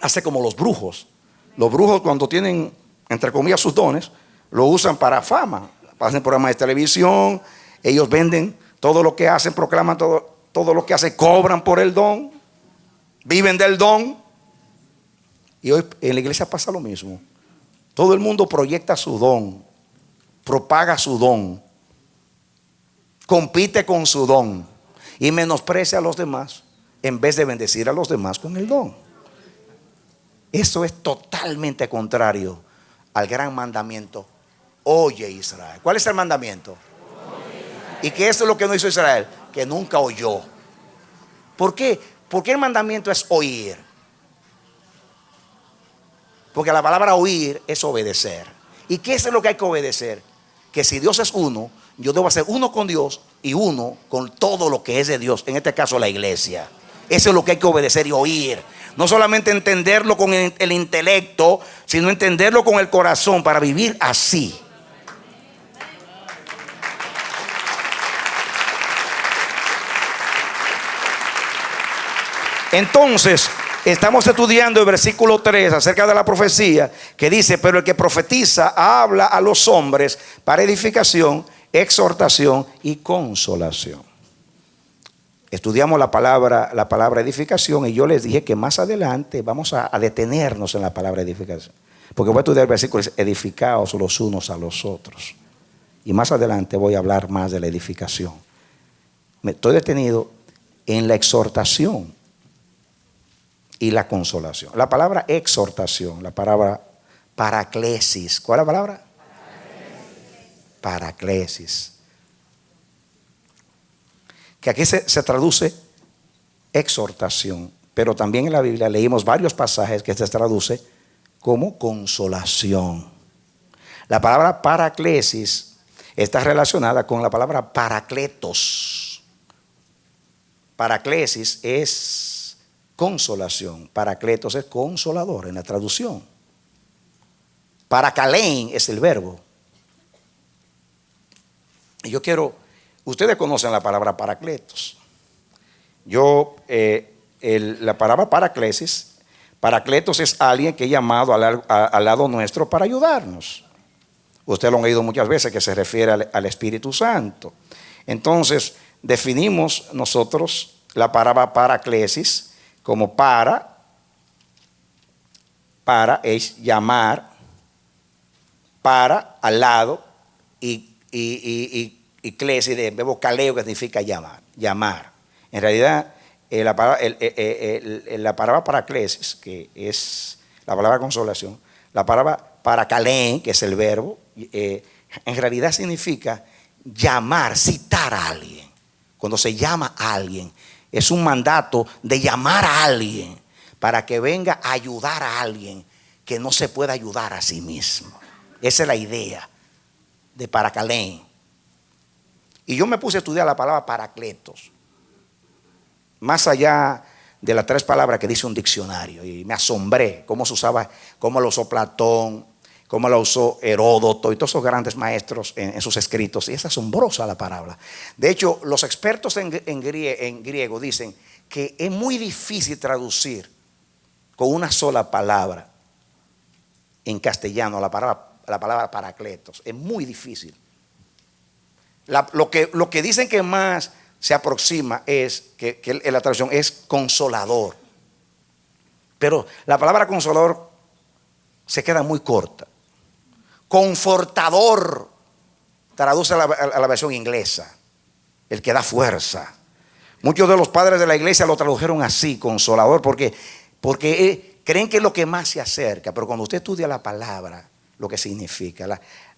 hace como los brujos. Los brujos, cuando tienen, entre comillas, sus dones, lo usan para fama. Hacen programas de televisión, ellos venden todo lo que hacen, proclaman todo lo que hacen, cobran por el don, viven del don. Y hoy en la iglesia pasa lo mismo. Todo el mundo proyecta su don, propaga su don, compite con su don y menosprecia a los demás en vez de bendecir a los demás con el don. Eso es totalmente contrario al gran mandamiento. Oye, Israel. ¿Cuál es el mandamiento? ¿Y qué es lo que no hizo Israel? Que nunca oyó. ¿Por qué? Porque el mandamiento es oír. Porque la palabra oír es obedecer. ¿Y qué es lo que hay que obedecer? Que si Dios es uno, yo debo ser uno con Dios y uno con todo lo que es de Dios. En este caso la iglesia. Eso es lo que hay que obedecer y oír. No solamente entenderlo con el intelecto, sino entenderlo con el corazón para vivir así. Entonces, estamos estudiando el versículo 3 acerca de la profecía, que dice: pero el que profetiza habla a los hombres para edificación, exhortación y consolación. Estudiamos la palabra edificación, y yo les dije que más adelante vamos a detenernos en la palabra edificación, porque voy a estudiar el versículo: edificaos los unos a los otros. Y más adelante voy a hablar más de la edificación. Me estoy detenido en la exhortación y la consolación. La palabra exhortación, la palabra paraclesis. ¿Cuál es la palabra? Paraclesis. Que aquí se traduce exhortación, pero también en la Biblia leímos varios pasajes que se traduce como consolación. La palabra paraclesis está relacionada con la palabra paracletos. Paraclesis es consolación, paracletos es consolador en la traducción. Paracalein es el verbo. Y yo quiero, ustedes conocen la palabra paracletos. La palabra paracletos es alguien que es llamado al lado nuestro para ayudarnos. Ustedes lo han oído muchas veces, que se refiere al Espíritu Santo. Entonces, definimos nosotros la palabra paraclesis como para es llamar, para, al lado, y clesis, del verbo kaleo, que significa llamar. En realidad, la palabra paraclesis, que es la palabra consolación, la palabra paracalein, que es el verbo, en realidad significa llamar, citar a alguien. Cuando se llama a alguien, es un mandato de llamar a alguien para que venga a ayudar a alguien que no se puede ayudar a sí mismo. Esa es la idea de paracalein. Y yo me puse a estudiar la palabra paracletos, más allá de las 3 palabras que dice un diccionario, y me asombré cómo se usaba, cómo lo usó Platón, cómo lo usó Heródoto y todos esos grandes maestros en sus escritos. Y es asombrosa la palabra. De hecho, los expertos en griego dicen que es muy difícil traducir con una sola palabra en castellano la palabra paracletos. Es muy difícil. Lo que dicen que más se aproxima es que la traducción es consolador. Pero la palabra consolador se queda muy corta. Confortador traduce a la versión inglesa. el que da fuerza. Muchos de los padres de la iglesia lo tradujeron así, consolador, porque creen que es lo que más se acerca. Pero cuando usted estudia la palabra, lo que significa,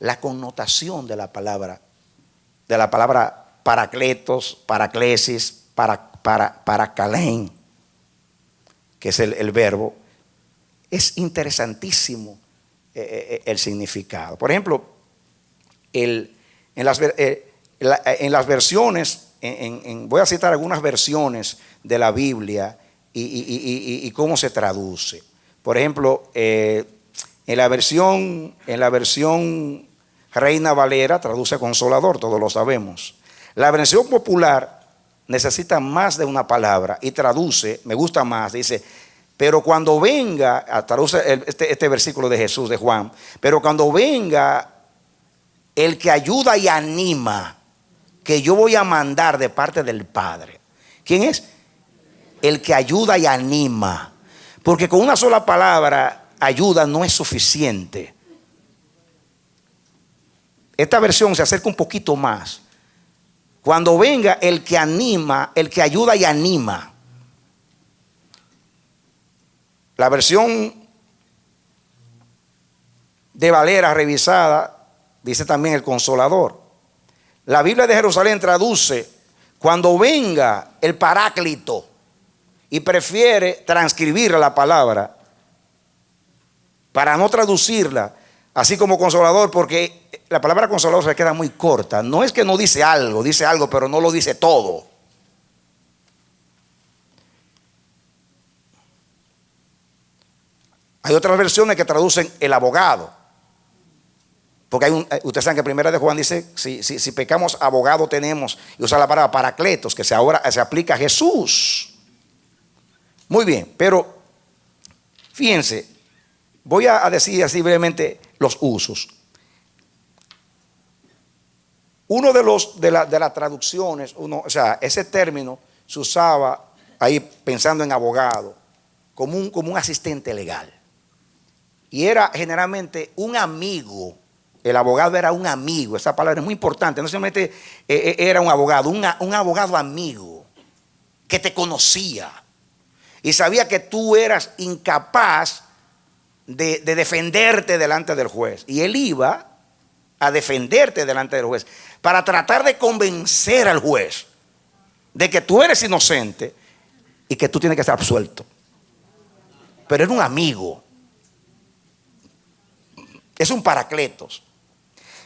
la connotación de la palabra paracletos, paraclesis, paracalein, que es el verbo, es interesantísimo el significado. Por ejemplo, en las versiones, voy a citar algunas versiones de la Biblia y cómo se traduce. Por ejemplo, en la versión Reina Valera traduce consolador, todos lo sabemos. La versión popular necesita más de una palabra y traduce, me gusta más, dice: pero cuando venga, traduce este versículo de Jesús, de Juan, pero cuando venga el que ayuda y anima, que yo voy a mandar de parte del Padre. ¿Quién es? El que ayuda y anima. Porque con una sola palabra, ayuda, no es suficiente. Esta versión se acerca un poquito más. Cuando venga el que anima, el que ayuda y anima. La versión de Valera revisada dice también el consolador. La Biblia de Jerusalén traduce cuando venga el paráclito, y prefiere transcribir la palabra para no traducirla así como consolador, porque la palabra consolador se queda muy corta. No es que no dice algo pero no lo dice todo. Hay otras versiones que traducen el abogado, porque ustedes saben que primera de Juan dice: si pecamos, abogado tenemos, y usa la palabra paracletos, que ahora se aplica a Jesús. Muy bien, pero fíjense, voy a decir así brevemente los usos. Uno de las traducciones, ese término se usaba ahí pensando en abogado, como un asistente legal. Y era generalmente un amigo. El abogado era un amigo. Esa palabra es muy importante. No solamente era un abogado, un abogado amigo que te conocía y sabía que tú eras incapaz de defenderte delante del juez. Y él iba a defenderte delante del juez para tratar de convencer al juez de que tú eres inocente y que tú tienes que estar absuelto. Pero era un amigo. Es un paracletos.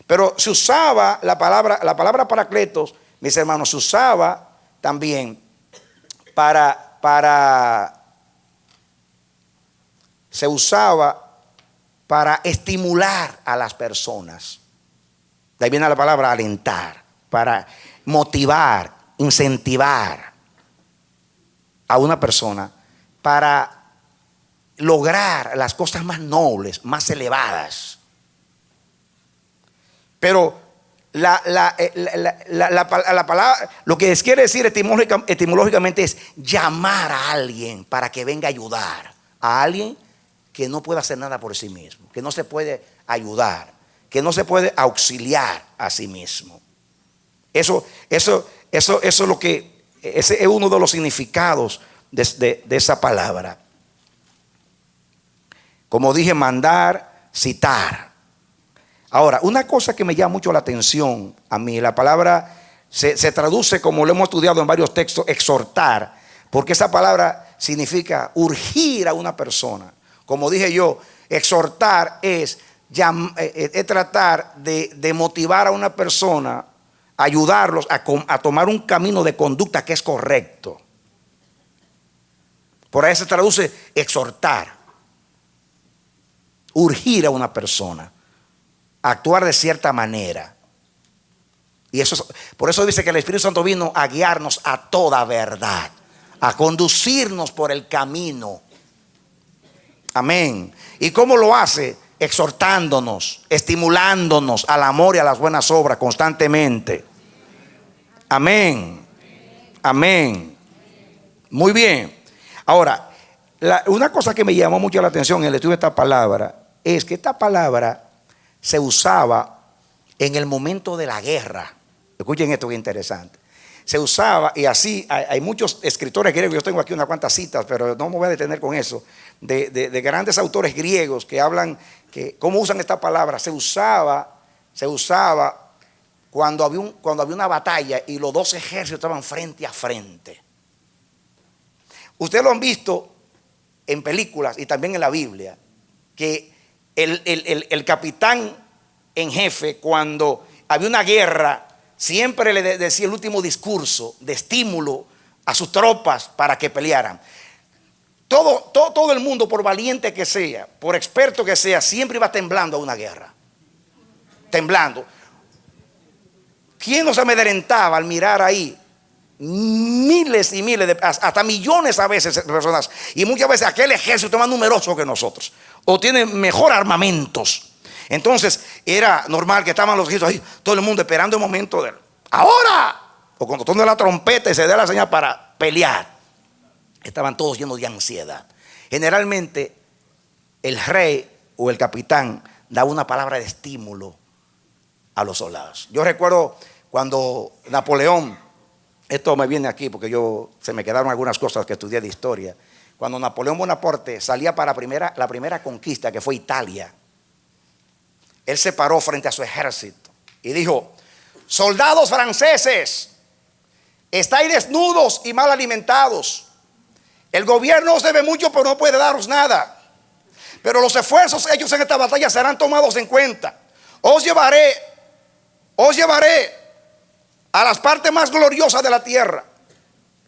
Pero se usaba la palabra paracletos, mis hermanos, se usaba también para estimular a las personas. De ahí viene la palabra alentar, para motivar, incentivar a una persona para lograr las cosas más nobles, más elevadas. Pero la palabra, lo que quiere decir etimológicamente es llamar a alguien para que venga a ayudar a alguien que no puede hacer nada por sí mismo, que no se puede ayudar, que no se puede auxiliar a sí mismo. Eso es lo que, ese es uno de los significados de esa palabra. Como dije, mandar, citar. Ahora, una cosa que me llama mucho la atención a mí, la palabra se traduce, como lo hemos estudiado en varios textos, exhortar, porque esa palabra significa urgir a una persona. Como dije yo, exhortar es tratar de motivar a una persona, ayudarlos a tomar un camino de conducta que es correcto. Por ahí se traduce exhortar, urgir a una persona a actuar de cierta manera. Y por eso dice que el Espíritu Santo vino a guiarnos a toda verdad, a conducirnos por el camino. Amén. ¿Y cómo lo hace? Exhortándonos, estimulándonos al amor y a las buenas obras constantemente. Amén. Amén. Muy bien. Ahora, una cosa que me llamó mucho la atención en el estudio de esta palabra es que esta palabra se usaba en el momento de la guerra. Escuchen esto que es interesante. se usaba, y así hay muchos escritores griegos, yo tengo aquí unas cuantas citas, pero no me voy a detener con eso, de grandes autores griegos que hablan, que cómo usan esta palabra. Se usaba cuando había una batalla y los dos ejércitos estaban frente a frente. Ustedes lo han visto en películas y también en la Biblia, que el capitán en jefe, cuando había una guerra, siempre le decía el último discurso de estímulo a sus tropas para que pelearan. Todo el mundo, por valiente que sea, por experto que sea, siempre iba temblando a una guerra. Temblando. ¿Quién nos amedrentaba al mirar ahí miles y miles, hasta millones a veces de personas? Y muchas veces aquel ejército es más numeroso que nosotros, o tiene mejor armamentos. Entonces era normal que estaban los ejércitos ahí, todo el mundo esperando el momento de ahora, o cuando toca la trompeta y se dé la señal para pelear. Estaban todos llenos de ansiedad. Generalmente el rey o el capitán daba una palabra de estímulo a los soldados. Yo recuerdo cuando Napoleón, esto me viene aquí porque se me quedaron algunas cosas que estudié de historia. Cuando Napoleón Bonaparte salía para la primera conquista, que fue Italia, él se paró frente a su ejército y dijo: soldados franceses, estáis desnudos y mal alimentados. El gobierno os debe mucho, pero no puede daros nada. Pero los esfuerzos hechos en esta batalla serán tomados en cuenta. Os llevaré a las partes más gloriosas de la tierra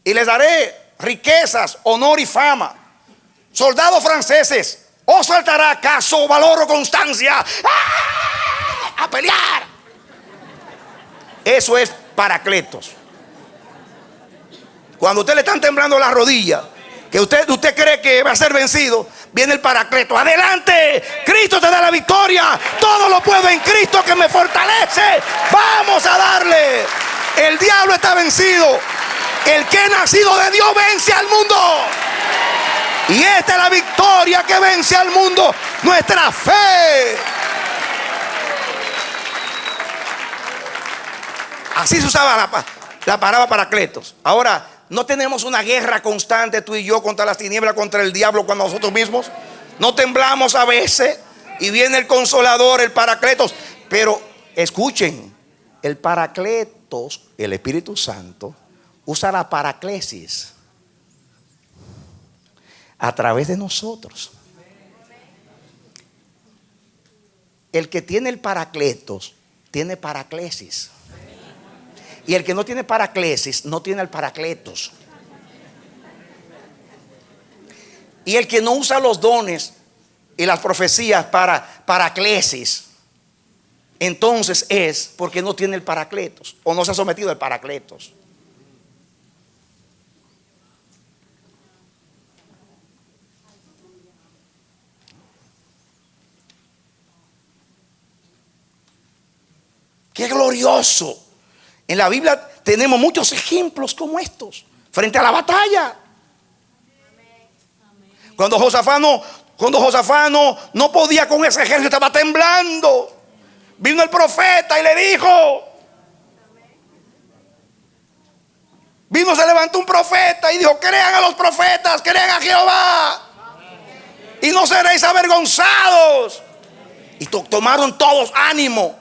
y les daré riquezas, honor y fama. Soldados franceses, ¿os faltará acaso valor o constancia? ¡Ah! ¡A pelear! Eso es Paracletos. Cuando a usted le están temblando las rodillas, que usted cree que va a ser vencido, viene el Paracleto. Adelante, Cristo te da la victoria. Todo lo puedo en Cristo que me fortalece. Vamos a darle. El diablo está vencido. El que es nacido de Dios vence al mundo. Y esta es la victoria que vence al mundo: nuestra fe. Así se usaba la palabra Paracletos. Ahora, ¿no tenemos una guerra constante tú y yo contra las tinieblas, contra el diablo, cuando nosotros mismos no temblamos a veces? Y viene el Consolador, el Paracletos. Pero escuchen, el Paracletos, el Espíritu Santo, usa la paraclesis a través de nosotros. El que tiene el Paracletos tiene paraclesis. Y el que no tiene paraclesis no tiene el Paracletos. Y el que no usa los dones y las profecías para paraclesis, entonces es porque no tiene el Paracletos, o no se ha sometido al Paracletos. ¡Qué glorioso! En la Biblia tenemos muchos ejemplos como estos frente a la batalla. Cuando Josafat no podía con ese ejército, estaba temblando, vino el profeta y le dijo, se levantó un profeta y dijo: crean a los profetas, crean a Jehová y no seréis avergonzados. Y tomaron todos ánimo.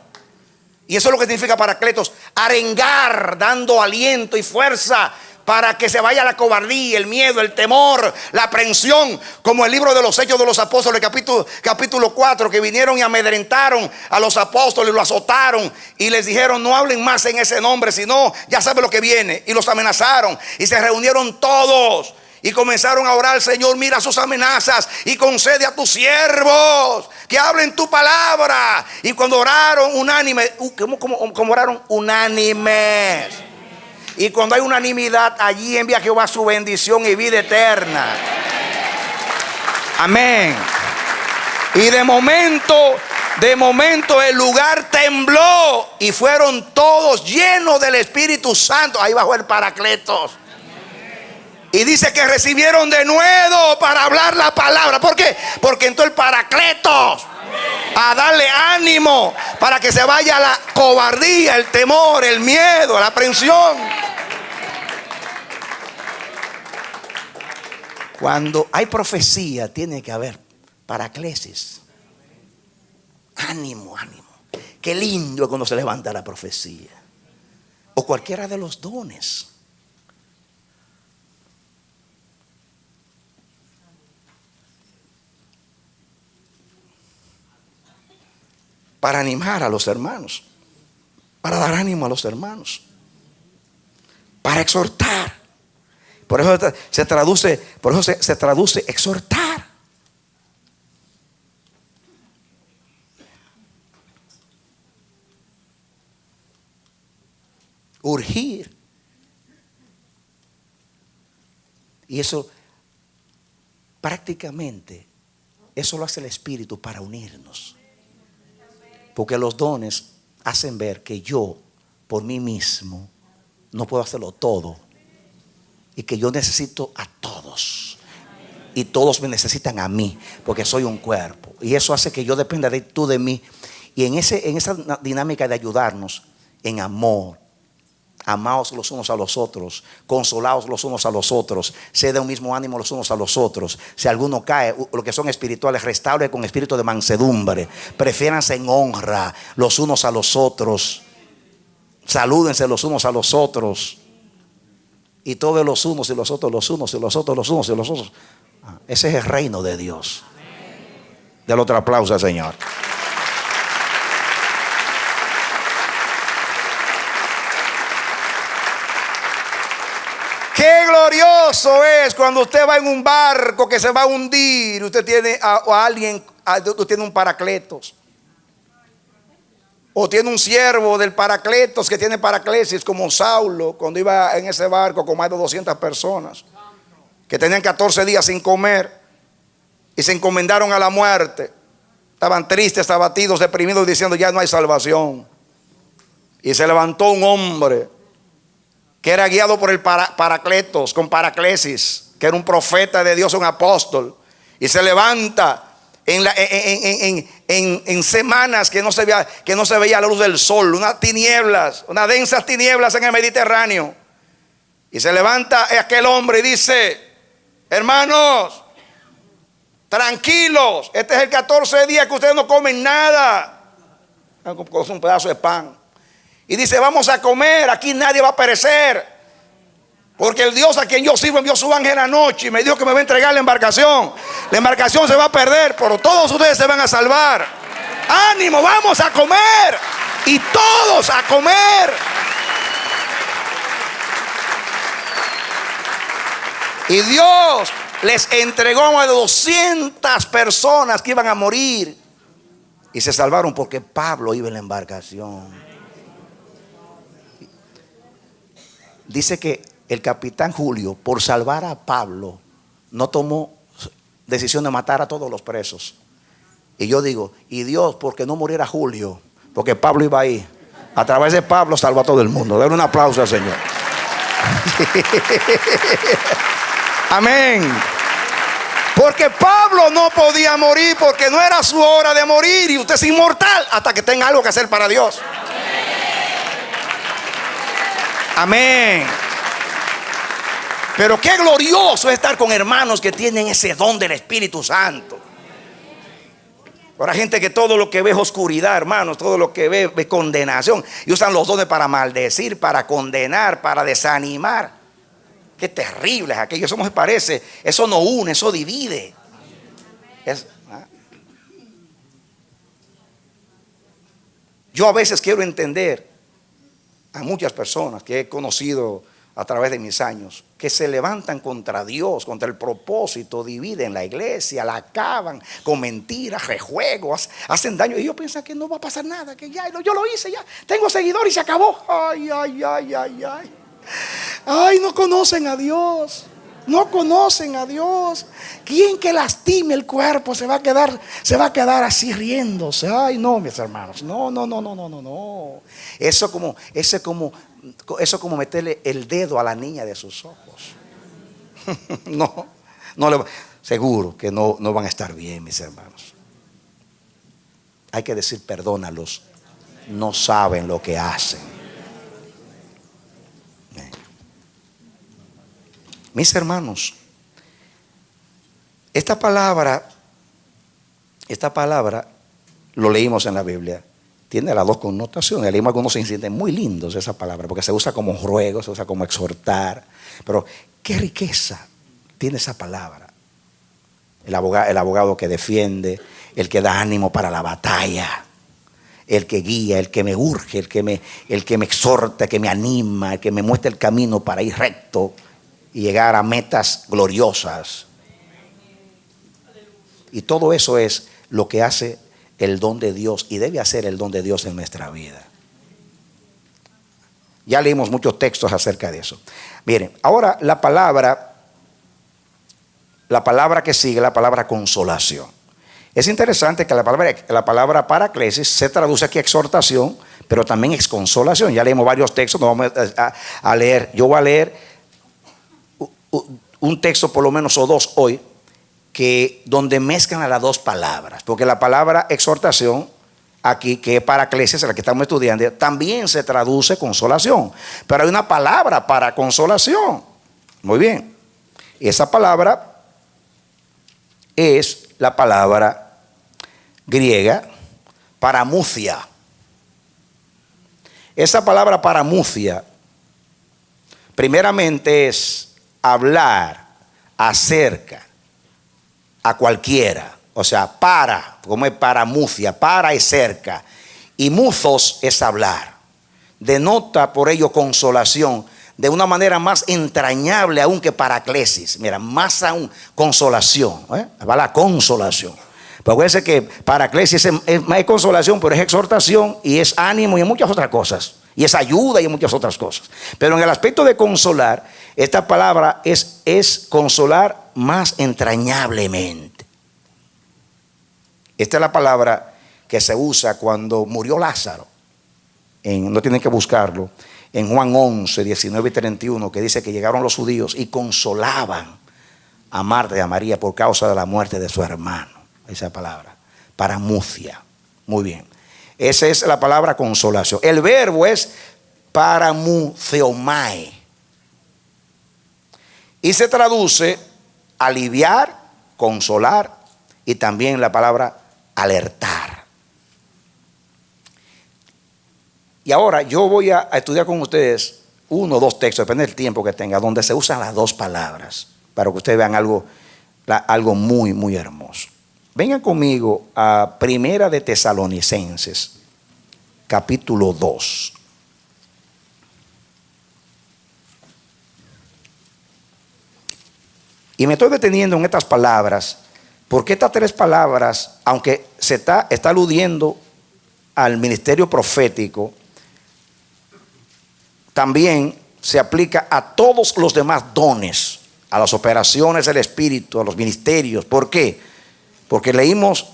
Y eso es lo que significa Paracletos: arengar, dando aliento y fuerza para que se vaya la cobardía, el miedo, el temor, la aprensión. Como el libro de los Hechos de los Apóstoles, capítulo 4, que vinieron y amedrentaron a los apóstoles, lo azotaron y les dijeron: no hablen más en ese nombre, sino ya saben lo que viene. Y los amenazaron y se reunieron todos y comenzaron a orar: Señor, mira sus amenazas y concede a tus siervos que hablen tu palabra. Y cuando oraron unánime, ¿cómo oraron? Unánimes. Y cuando hay unanimidad, allí envía Jehová su bendición y vida eterna. Amén. Y de momento el lugar tembló y fueron todos llenos del Espíritu Santo. Ahí bajó el Paracletos. Y dice que recibieron de nuevo para hablar la palabra. ¿Por qué? Porque entró el Paracletos a darle ánimo para que se vaya la cobardía, el temor, el miedo, la aprensión. Cuando hay profecía, tiene que haber paraclesis. Ánimo, ánimo. Qué lindo es cuando se levanta la profecía. O cualquiera de los dones. Para animar a los hermanos. Para dar ánimo a los hermanos. Para exhortar. Por eso se traduce exhortar. Urgir. Y eso prácticamente, eso lo hace el Espíritu para unirnos. Porque los dones hacen ver que yo, por mí mismo, no puedo hacerlo todo. Y que yo necesito a todos. Y todos me necesitan a mí, porque soy un cuerpo. Y eso hace que yo dependa de tú de mí. Y en esa dinámica de ayudarnos en amor, amaos los unos a los otros, consolaos los unos a los otros, sed de un mismo ánimo los unos a los otros. Si alguno cae, los que son espirituales, restaure con espíritu de mansedumbre. Prefiéranse en honra los unos a los otros. Salúdense los unos a los otros. Y todos los unos y los otros los unos y los otros los unos y los otros. Ese es el reino de Dios. Del otro aplauso al Señor. Qué glorioso es cuando usted va en un barco que se va a hundir. Usted tiene a alguien, usted tiene un paracletos. O tiene un siervo del paracletos que tiene paraclesis, como Saulo, cuando iba en ese barco con más de 200 personas que tenían 14 días sin comer y se encomendaron a la muerte. Estaban tristes, abatidos, deprimidos, diciendo ya no hay salvación. Y se levantó un hombre que era guiado por el paracletos, con paraclesis, que era un profeta de Dios, un apóstol. Y se levanta en semanas que no se veía la luz del sol, unas tinieblas, unas densas tinieblas en el Mediterráneo. Y se levanta aquel hombre y dice: hermanos, tranquilos, este es el 14 día que ustedes no comen nada, con un pedazo de pan. Y dice: vamos a comer, aquí nadie va a perecer, porque el Dios a quien yo sirvo envió su ángel anoche y me dijo que me va a entregar la embarcación. La embarcación se va a perder, pero todos ustedes se van a salvar. Ánimo, vamos a comer. Y todos a comer. Y Dios les entregó a más de 200 personas que iban a morir. Y se salvaron porque Pablo iba en la embarcación. Dice que el capitán Julio, por salvar a Pablo, no tomó decisión de matar a todos los presos. Y yo digo: y Dios, ¿por qué no muriera Julio? Porque Pablo iba ahí. A través de Pablo salvó a todo el mundo. Denle un aplauso al Señor. Amén. Porque Pablo no podía morir, porque no era su hora de morir. Y usted es inmortal hasta que tenga algo que hacer para Dios. Amén. Pero qué glorioso es estar con hermanos que tienen ese don del Espíritu Santo. Ahora, gente que todo lo que ve es oscuridad, hermanos, todo lo que ve es condenación, y usan los dones para maldecir, para condenar, para desanimar. Qué terrible es aquello. Eso no se parece. Eso no une, eso divide. Yo a veces quiero entender a muchas personas que he conocido a través de mis años, que se levantan contra Dios, contra el propósito, dividen la iglesia, la acaban con mentiras, rejuegos, hacen daño. Y ellos piensan que no va a pasar nada, que ya yo lo hice, ya tengo seguidores y se acabó. Ay, ay, ay, ay, ay. Ay, no conocen a Dios. No conocen a Dios. Quien que lastime el cuerpo se va a quedar así riéndose. Ay, no, mis hermanos. No. Eso como meterle el dedo a la niña de sus ojos. Seguro que no van a estar bien, mis hermanos. Hay que decir: perdónalos. No saben lo que hacen. Mis hermanos, Esta palabra, lo leímos en la Biblia, tiene las dos connotaciones. Leímos algunos incidentes muy lindos de esa palabra, porque se usa como ruego, se usa como exhortar. Pero qué riqueza tiene esa palabra. El abogado que defiende, el que da ánimo para la batalla, el que guía, el que me urge, el que me exhorta, el que me anima, el que me muestra el camino para ir recto y llegar a metas gloriosas. Y todo eso es lo que hace el don de Dios, y debe hacer el don de Dios en nuestra vida. Ya leímos muchos textos acerca de eso. Miren, ahora la palabra que sigue, la palabra consolación. Es interesante que la palabra paraclesis se traduce aquí exhortación, pero también es consolación. Ya leímos varios textos, no vamos a leer. Yo voy a leer un texto por lo menos o dos hoy, que donde mezclan a las dos palabras, porque la palabra exhortación aquí, que es paraclesis, la que estamos estudiando, también se traduce consolación, pero hay una palabra para consolación. Muy bien, y esa palabra es la palabra griega paramucia. Esa palabra paramucia primeramente es hablar acerca a cualquiera, o sea, como es paramucia, para es cerca, y muthos es hablar. Denota por ello consolación de una manera más entrañable aún que paraclesis. Mira, más aún consolación, va la consolación. Pero acuérdense que paraclesis es consolación, pero es exhortación y es ánimo y muchas otras cosas, y es ayuda y muchas otras cosas. Pero en el aspecto de consolar, esta palabra es consolar más entrañablemente. Esta es la palabra que se usa cuando murió Lázaro. No tienen que buscarlo. En Juan 11, 19 y 31, que dice que llegaron los judíos y consolaban a Marta y a María por causa de la muerte de su hermano. Esa palabra, paramucia. Muy bien. Esa es la palabra consolación. El verbo es paramutheomai. Y se traduce aliviar, consolar, y también la palabra alertar. Y ahora yo voy a estudiar con ustedes uno o dos textos, depende del tiempo que tenga, donde se usan las dos palabras, para que ustedes vean algo muy, muy hermoso. Vengan conmigo a Primera de Tesalonicenses, capítulo 2. Y me estoy deteniendo en estas palabras, porque estas tres palabras, aunque se está aludiendo al ministerio profético, también se aplica a todos los demás dones, a las operaciones del Espíritu, a los ministerios. ¿Por qué? Porque leímos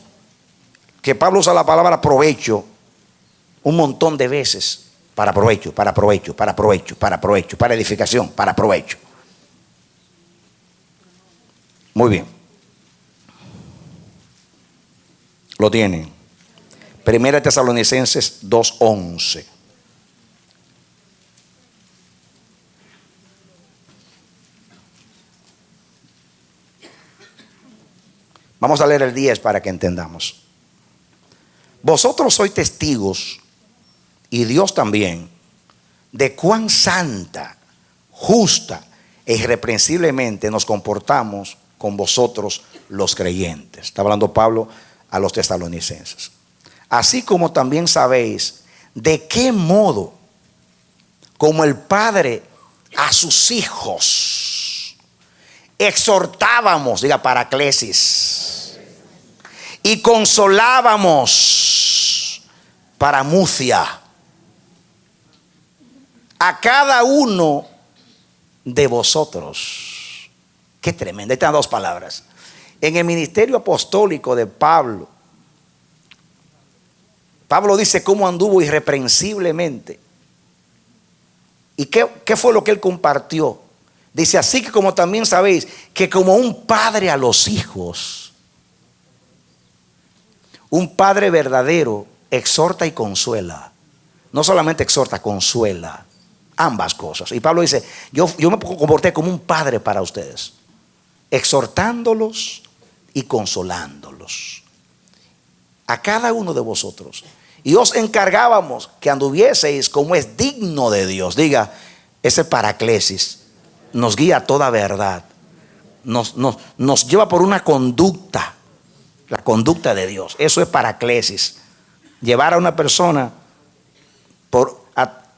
que Pablo usa la palabra provecho un montón de veces. Para provecho, para provecho, para provecho, para provecho, para edificación, para provecho. Muy bien. Lo tienen. Primera Tesalonicenses 2:11. Vamos a leer el 10 para que entendamos. Vosotros sois testigos, y Dios también, de cuán santa, justa e irreprensiblemente nos comportamos con vosotros los creyentes. Está hablando Pablo a los tesalonicenses. Así como también sabéis de qué modo, como el Padre a sus hijos, exhortábamos, diga paraclesis, y consolábamos, paramucia, a cada uno de vosotros. Qué tremendo. Estas dos palabras. En el ministerio apostólico de Pablo, Pablo dice cómo anduvo irreprensiblemente. ¿Y qué fue lo que él compartió? Dice, así que como también sabéis que como un padre a los hijos, un padre verdadero exhorta y consuela. No solamente exhorta, consuela. Ambas cosas. Y Pablo dice, yo me comporté como un padre para ustedes, exhortándolos y consolándolos. A cada uno de vosotros. Y os encargábamos que anduvieseis como es digno de Dios. Diga, ese paraclesis nos guía a toda verdad. Nos lleva por una conducta. La conducta de Dios. Eso es paraclesis. Llevar a una persona,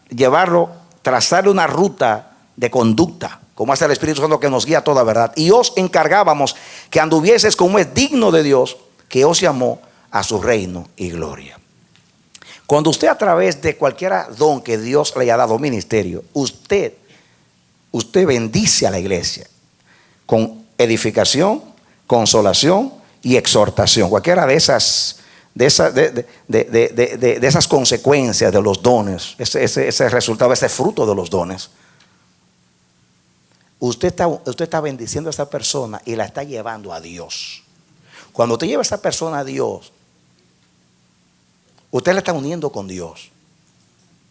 llevarlo, trazarle una ruta de conducta, como hace el Espíritu Santo que nos guía a toda verdad. Y os encargábamos que anduvieses como es digno de Dios, que os llamó a su reino y gloria. Cuando usted, a través de cualquier don que Dios le haya dado, ministerio, usted bendice a la iglesia con edificación, consolación y exhortación. Cualquiera de esas consecuencias de los dones, ese resultado, ese fruto de los dones, usted está bendiciendo a esa persona y la está llevando a Dios. Cuando usted lleva a esa persona a Dios, usted la está uniendo con Dios.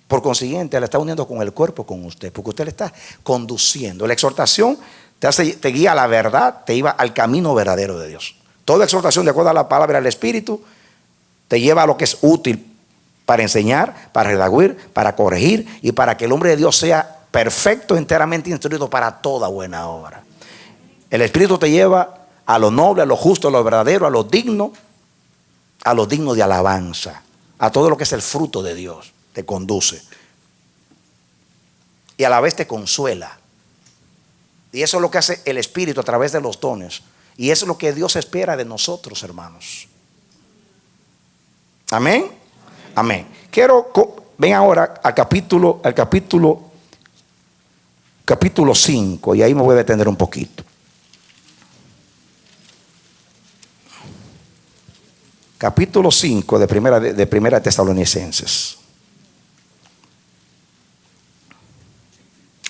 Por consiguiente, la está uniendo con el cuerpo, con usted, porque usted le está conduciendo. La exhortación te guía a la verdad, te lleva al camino verdadero de Dios. Toda exhortación, de acuerdo a la palabra del Espíritu, te lleva a lo que es útil para enseñar, para redarguir, para corregir y para que el hombre de Dios sea perfecto, enteramente instruido para toda buena obra. El Espíritu te lleva a lo noble, a lo justo, a lo verdadero, a lo digno de alabanza, a todo lo que es el fruto de Dios. Te conduce y a la vez te consuela. Y eso es lo que hace el Espíritu a través de los dones. Y eso es lo que Dios espera de nosotros, hermanos. Amén. Amén. Ven ahora al capítulo 5, y ahí me voy a detener un poquito. Capítulo 5 de primera Tesalonicenses.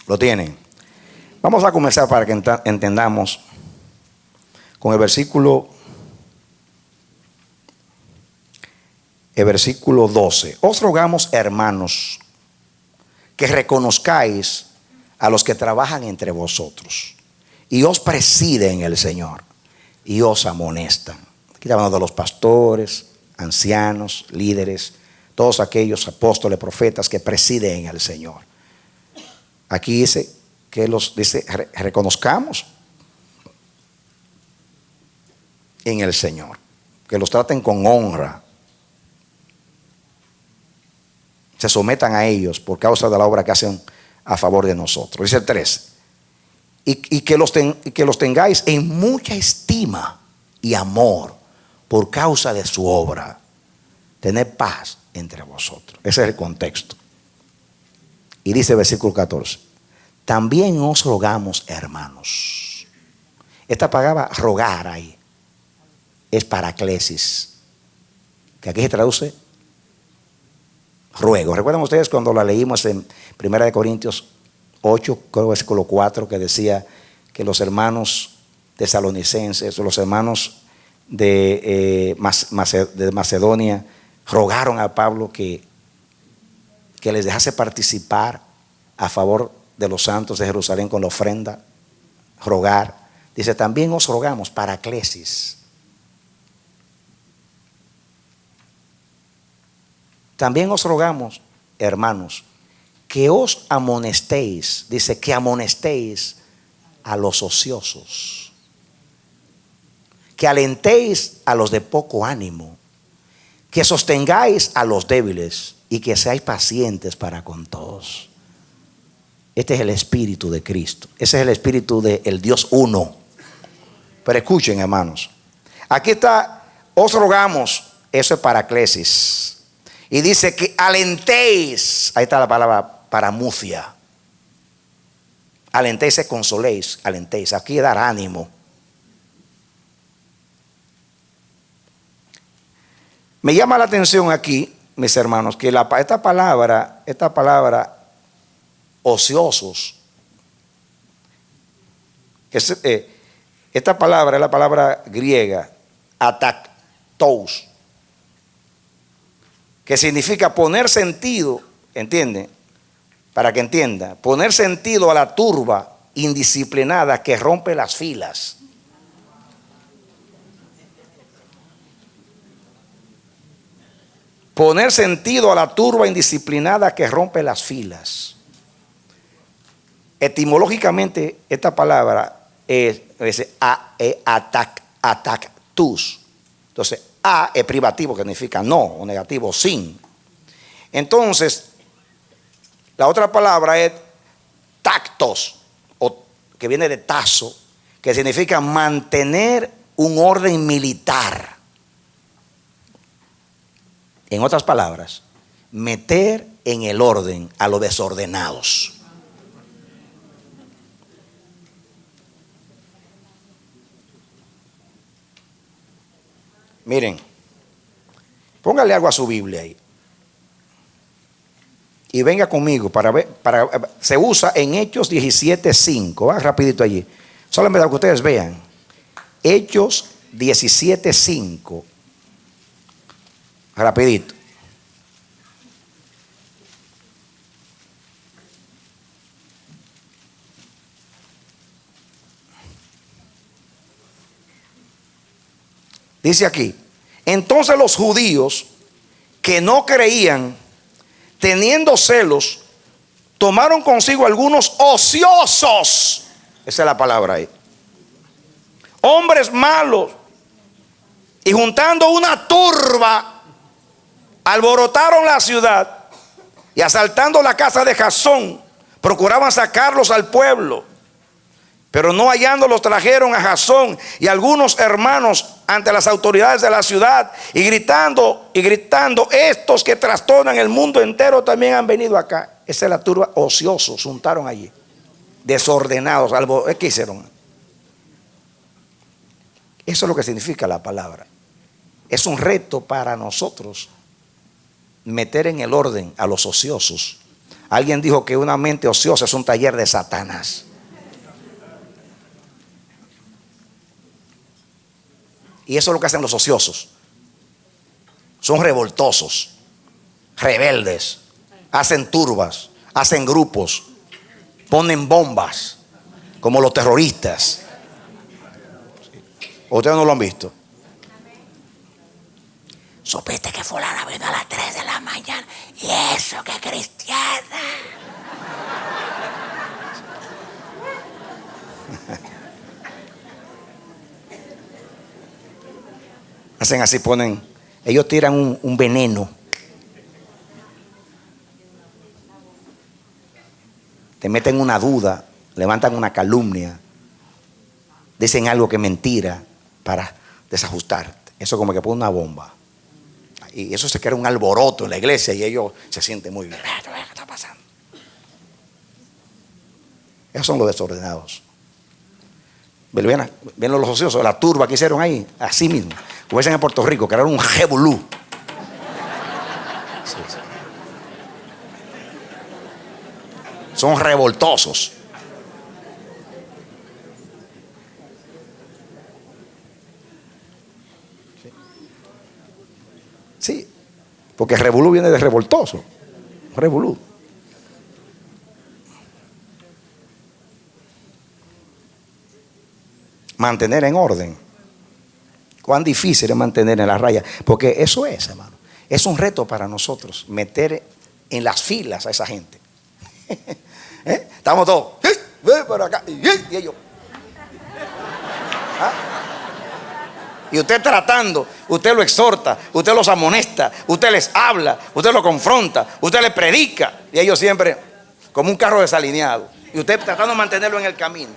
¿Lo tienen? Vamos a comenzar para que entendamos con el versículo 12. Os rogamos, hermanos, que reconozcáis a los que trabajan entre vosotros y os presiden el Señor y os amonestan. Aquí hablando de los pastores, ancianos, líderes, todos aquellos apóstoles, profetas que presiden el Señor. Aquí dice que reconozcamos en el Señor, que los traten con honra, se sometan a ellos por causa de la obra que hacen a favor de nosotros. Dice el 13, y que los tengáis en mucha estima y amor por causa de su obra. Tener paz entre vosotros. Ese es el contexto. Y dice el versículo 14, también os rogamos, hermanos. Esta palabra rogar ahí es paraclesis, que aquí se traduce ruego. ¿Recuerdan ustedes cuando la leímos en 1 Corintios 8, versículo 4, que decía que los hermanos tesalonicenses, los hermanos de Macedonia, rogaron a Pablo que les dejase participar a favor de los santos de Jerusalén con la ofrenda? Rogar. Dice, también os rogamos, paraclesis. También os rogamos, hermanos, que os amonestéis. Dice, que amonestéis a los ociosos, que alentéis a los de poco ánimo, que sostengáis a los débiles y que seáis pacientes para con todos. Este es el Espíritu de Cristo. Ese es el Espíritu del Dios uno. Pero escuchen, hermanos, aquí está, os rogamos, eso es paraclesis. Y dice que alentéis, ahí está la palabra paramucia. Alentéis, consoléis, alentéis. Aquí dar ánimo. Me llama la atención aquí, mis hermanos, que esta palabra ociosos, esta palabra es la palabra griega ataktos, que significa poner sentido, ¿entiende? Para que entienda, poner sentido a la turba indisciplinada que rompe las filas. Poner sentido a la turba indisciplinada que rompe las filas. Etimológicamente, esta palabra es atactus. Entonces, a es privativo, que significa no, o negativo, sin. Entonces, la otra palabra es tactos, o que viene de tazo, que significa mantener un orden militar. En otras palabras, meter en el orden a los desordenados. Miren, póngale algo a su Biblia ahí. Y venga conmigo para ver, se usa en Hechos 17:5. Va rapidito allí. Solamente para que ustedes vean. Hechos 17:5. Rapidito. Dice aquí: entonces los judíos que no creían, teniendo celos, tomaron consigo algunos ociosos. Esa es la palabra ahí. Hombres malos. Y juntando una turba, alborotaron la ciudad y asaltando la casa de Jasón, procuraban sacarlos al pueblo. Pero no hallándolos, trajeron a Jasón y algunos hermanos ante las autoridades de la ciudad y gritando, estos que trastornan el mundo entero también han venido acá. Esa es la turba, ociosos, juntaron allí, desordenados. ¿Qué hicieron? Eso es lo que significa la palabra. Es un reto para nosotros meter en el orden a los ociosos. Alguien dijo que una mente ociosa es un taller de Satanás. Y eso es lo que hacen los ociosos. Son revoltosos, rebeldes, hacen turbas, hacen grupos, ponen bombas, como los terroristas. ¿Ustedes no lo han visto? Supiste que fulana vino a las 3 de la mañana y eso que cristiana. Hacen así, ellos tiran un veneno. Te meten una duda, levantan una calumnia, dicen algo que es mentira para desajustarte. Eso como que pone una bomba. Y eso se crea un alboroto en la iglesia y ellos se sienten muy bien. ¿Qué está pasando? Esos son los desordenados. Ven los ociosos, la turba que hicieron ahí, así mismo. Como dicen en Puerto Rico, que era un jebulú. Sí. Son revoltosos. Sí, porque revolú viene de revoltoso. Revolú. Mantener en orden. Cuán difícil es mantener en la raya. Porque eso es, hermano. Es un reto para nosotros meter en las filas a esa gente. Estamos todos. Por acá. Y ellos. ¿Ah? Y usted tratando, usted lo exhorta, usted los amonesta, usted les habla, usted lo confronta, usted les predica. Y ellos siempre como un carro desalineado. Y usted tratando de mantenerlo en el camino.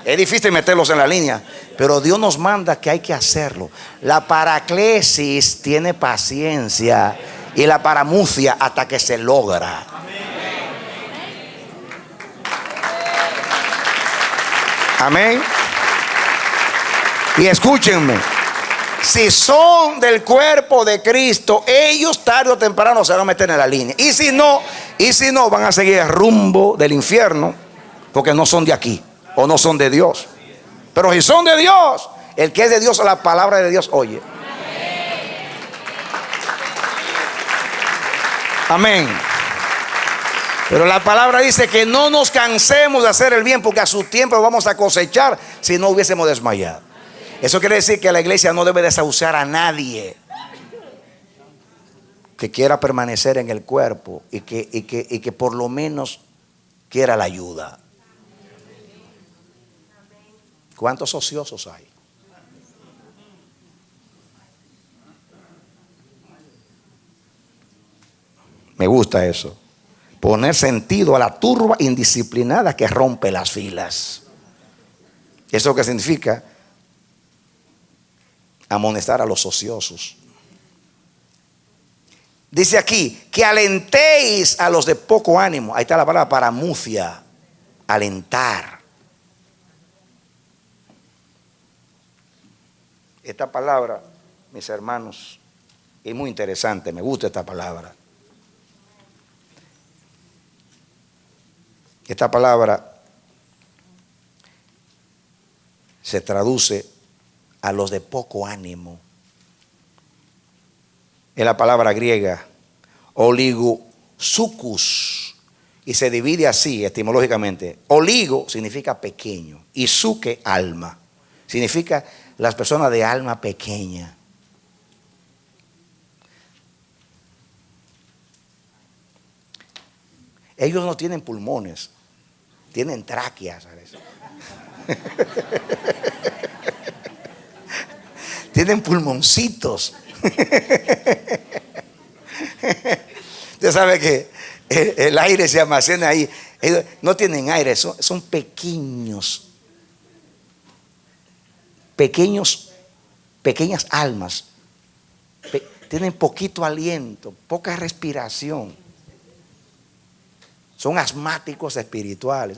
Es difícil meterlos en la línea, pero Dios nos manda que hay que hacerlo. La paraclesis tiene paciencia y la paramucia hasta que se logra. Amén. Y escúchenme, si son del cuerpo de Cristo, ellos tarde o temprano se van a meter en la línea. Y si no, van a seguir el rumbo del infierno, porque no son de aquí o no son de Dios. Pero si son de Dios, el que es de Dios, la palabra de Dios oye. Amén. Pero la palabra dice que no nos cansemos de hacer el bien, porque a su tiempo vamos a cosechar si no hubiésemos desmayado. Eso quiere decir que la iglesia no debe desahuciar a nadie. que quiera permanecer en el cuerpo y que por lo menos quiera la ayuda. ¿Cuántos ociosos hay? Me gusta eso. Poner sentido a la turba indisciplinada que rompe las filas. ¿Eso qué significa? Amonestar a los ociosos. Dice aquí, que alentéis a los de poco ánimo. Ahí está la palabra paramucia, alentar. Esta palabra, mis hermanos, es muy interesante, me gusta esta palabra. Esta palabra se traduce a los de poco ánimo. Es la palabra griega oligosukos y se divide así etimológicamente. Oligo significa pequeño y suke alma. Significa las personas de alma pequeña. Ellos no tienen pulmones, tienen tráqueas. Tienen pulmoncitos. Usted sabe que el aire se almacena ahí. Ellos no tienen aire, son pequeñas almas. Tienen poquito aliento, poca respiración. Son asmáticos espirituales.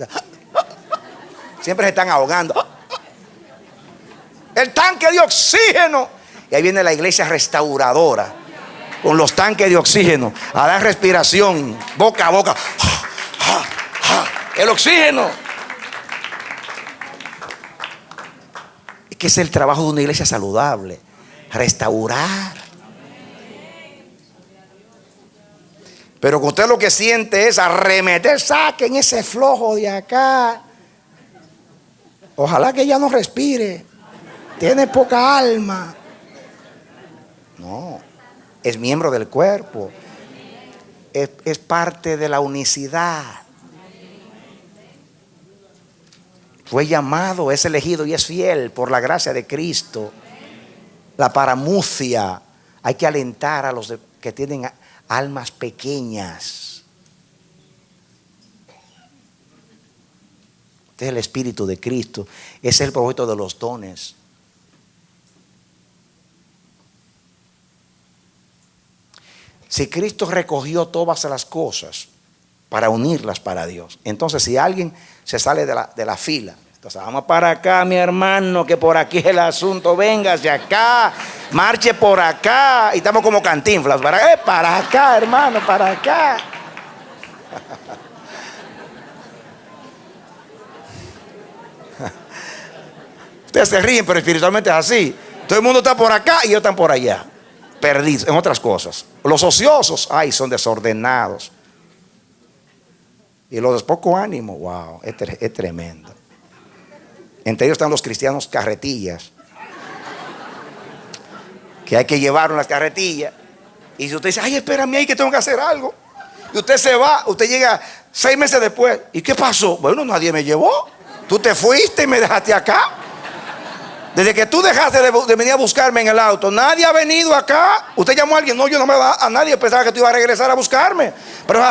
Siempre se están ahogando. El tanque de oxígeno. Y ahí viene la iglesia restauradora con los tanques de oxígeno a dar respiración boca a boca. El oxígeno. Es que es el trabajo de una iglesia saludable. Restaurar. Pero que usted lo que siente es arremeter, saquen ese flojo de acá. Ojalá que ya no respire. Tiene poca alma. No, es miembro del cuerpo. Es parte de la unicidad. Fue llamado, es elegido y es fiel por la gracia de Cristo. La paramucia. Hay que alentar a los que tienen almas pequeñas. Este es el Espíritu de Cristo. Ese es el propósito de los dones. Si Cristo recogió todas las cosas para unirlas para Dios, entonces si alguien se sale de la fila, entonces vamos para acá, mi hermano, que por aquí es el asunto, véngase acá, marche por acá, y estamos como Cantinflas, para acá, hermano, para acá. Ustedes se ríen, pero espiritualmente es así. Todo el mundo está por acá y ellos están por allá, perdidos en otras cosas. Los ociosos, son desordenados. Y los de poco ánimo, wow, es tremendo. Entre ellos están los cristianos carretillas, que hay que llevar unas carretillas. Y si usted dice, espérame ahí que tengo que hacer algo, y usted se va, usted llega 6 meses después, ¿y qué pasó? Bueno, nadie me llevó. Tú te fuiste y me dejaste acá. Desde que tú dejaste de venir a buscarme en el auto, nadie ha venido acá. Usted llamó a alguien. No, yo no me va a nadie. Pensaba que tú ibas a regresar a buscarme. Pero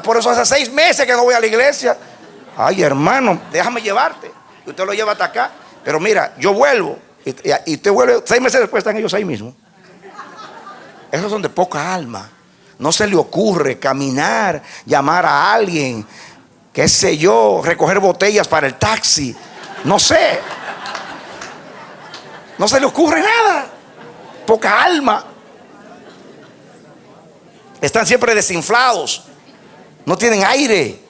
por eso hace 6 meses que no voy a la iglesia. Hermano, déjame llevarte. Y usted lo lleva hasta acá. Pero mira, yo vuelvo. Y usted vuelve 6 meses después, están ellos ahí mismo. Esos son de poca alma. No se le ocurre caminar, llamar a alguien, qué sé yo, recoger botellas para el taxi. No sé. No se le ocurre nada. Poca alma. Están siempre desinflados. No tienen aire.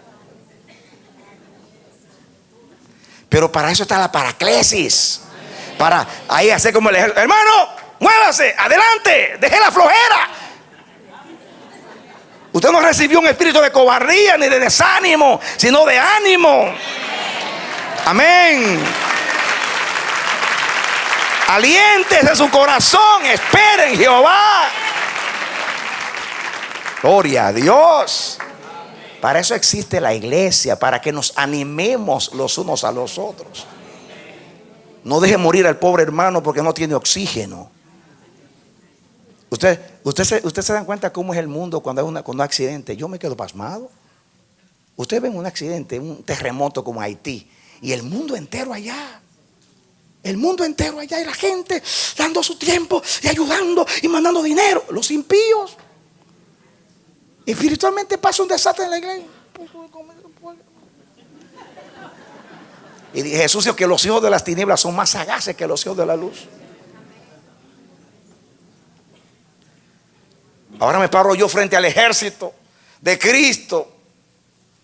Pero para eso está la paraclesis. Para ahí hacer como el ejército. Hermano, muévase, adelante, deje la flojera. Usted no recibió un espíritu de cobardía ni de desánimo, sino de ánimo. Amén. Aliéntese su corazón, espere en Jehová. Gloria a Dios. Para eso existe la iglesia, para que nos animemos los unos a los otros. No deje morir al pobre hermano porque no tiene oxígeno. Usted se dan cuenta cómo es el mundo cuando hay un accidente. Yo me quedo pasmado. Usted ve un accidente, un terremoto como Haití, y el mundo entero allá. El mundo entero allá, y la gente dando su tiempo y ayudando y mandando dinero. Los impíos. Espiritualmente pasa un desastre en la iglesia. Y Jesús dijo que los hijos de las tinieblas son más sagaces que los hijos de la luz. Ahora me paro yo frente al ejército de Cristo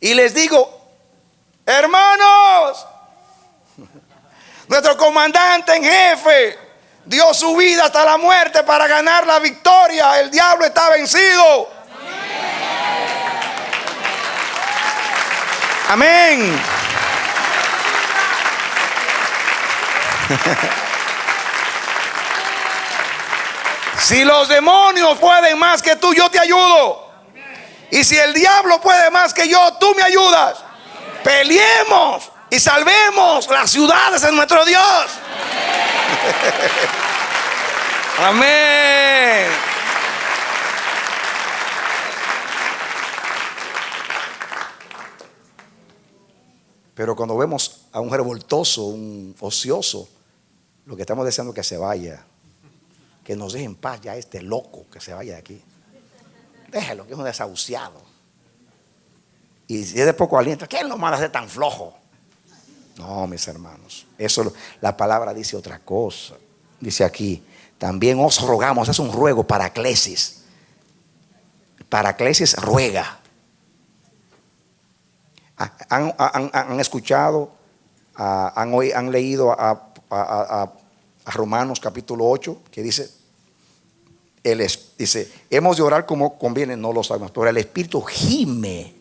y les digo: hermanos, nuestro comandante en jefe dio su vida hasta la muerte para ganar la victoria. El diablo está vencido. Amén. Si los demonios pueden más que tú, yo te ayudo. Y si el diablo puede más que yo, tú me ayudas. Peleemos y salvemos las ciudades de nuestro Dios. Amén. Pero cuando vemos a un revoltoso, un ocioso, lo que estamos deseando es que se vaya, que nos deje en paz ya este loco, que se vaya de aquí. Déjelo, que es un desahuciado. Y si es de poco aliento, ¿qué nos manda a ser tan flojo? No, mis hermanos, eso la palabra dice otra cosa. Dice aquí: también os rogamos, es un ruego, paraclesis. Paraclesis ruega. Han escuchado, han leído a Romanos capítulo 8, que dice, hemos de orar como conviene, no lo sabemos, pero el Espíritu gime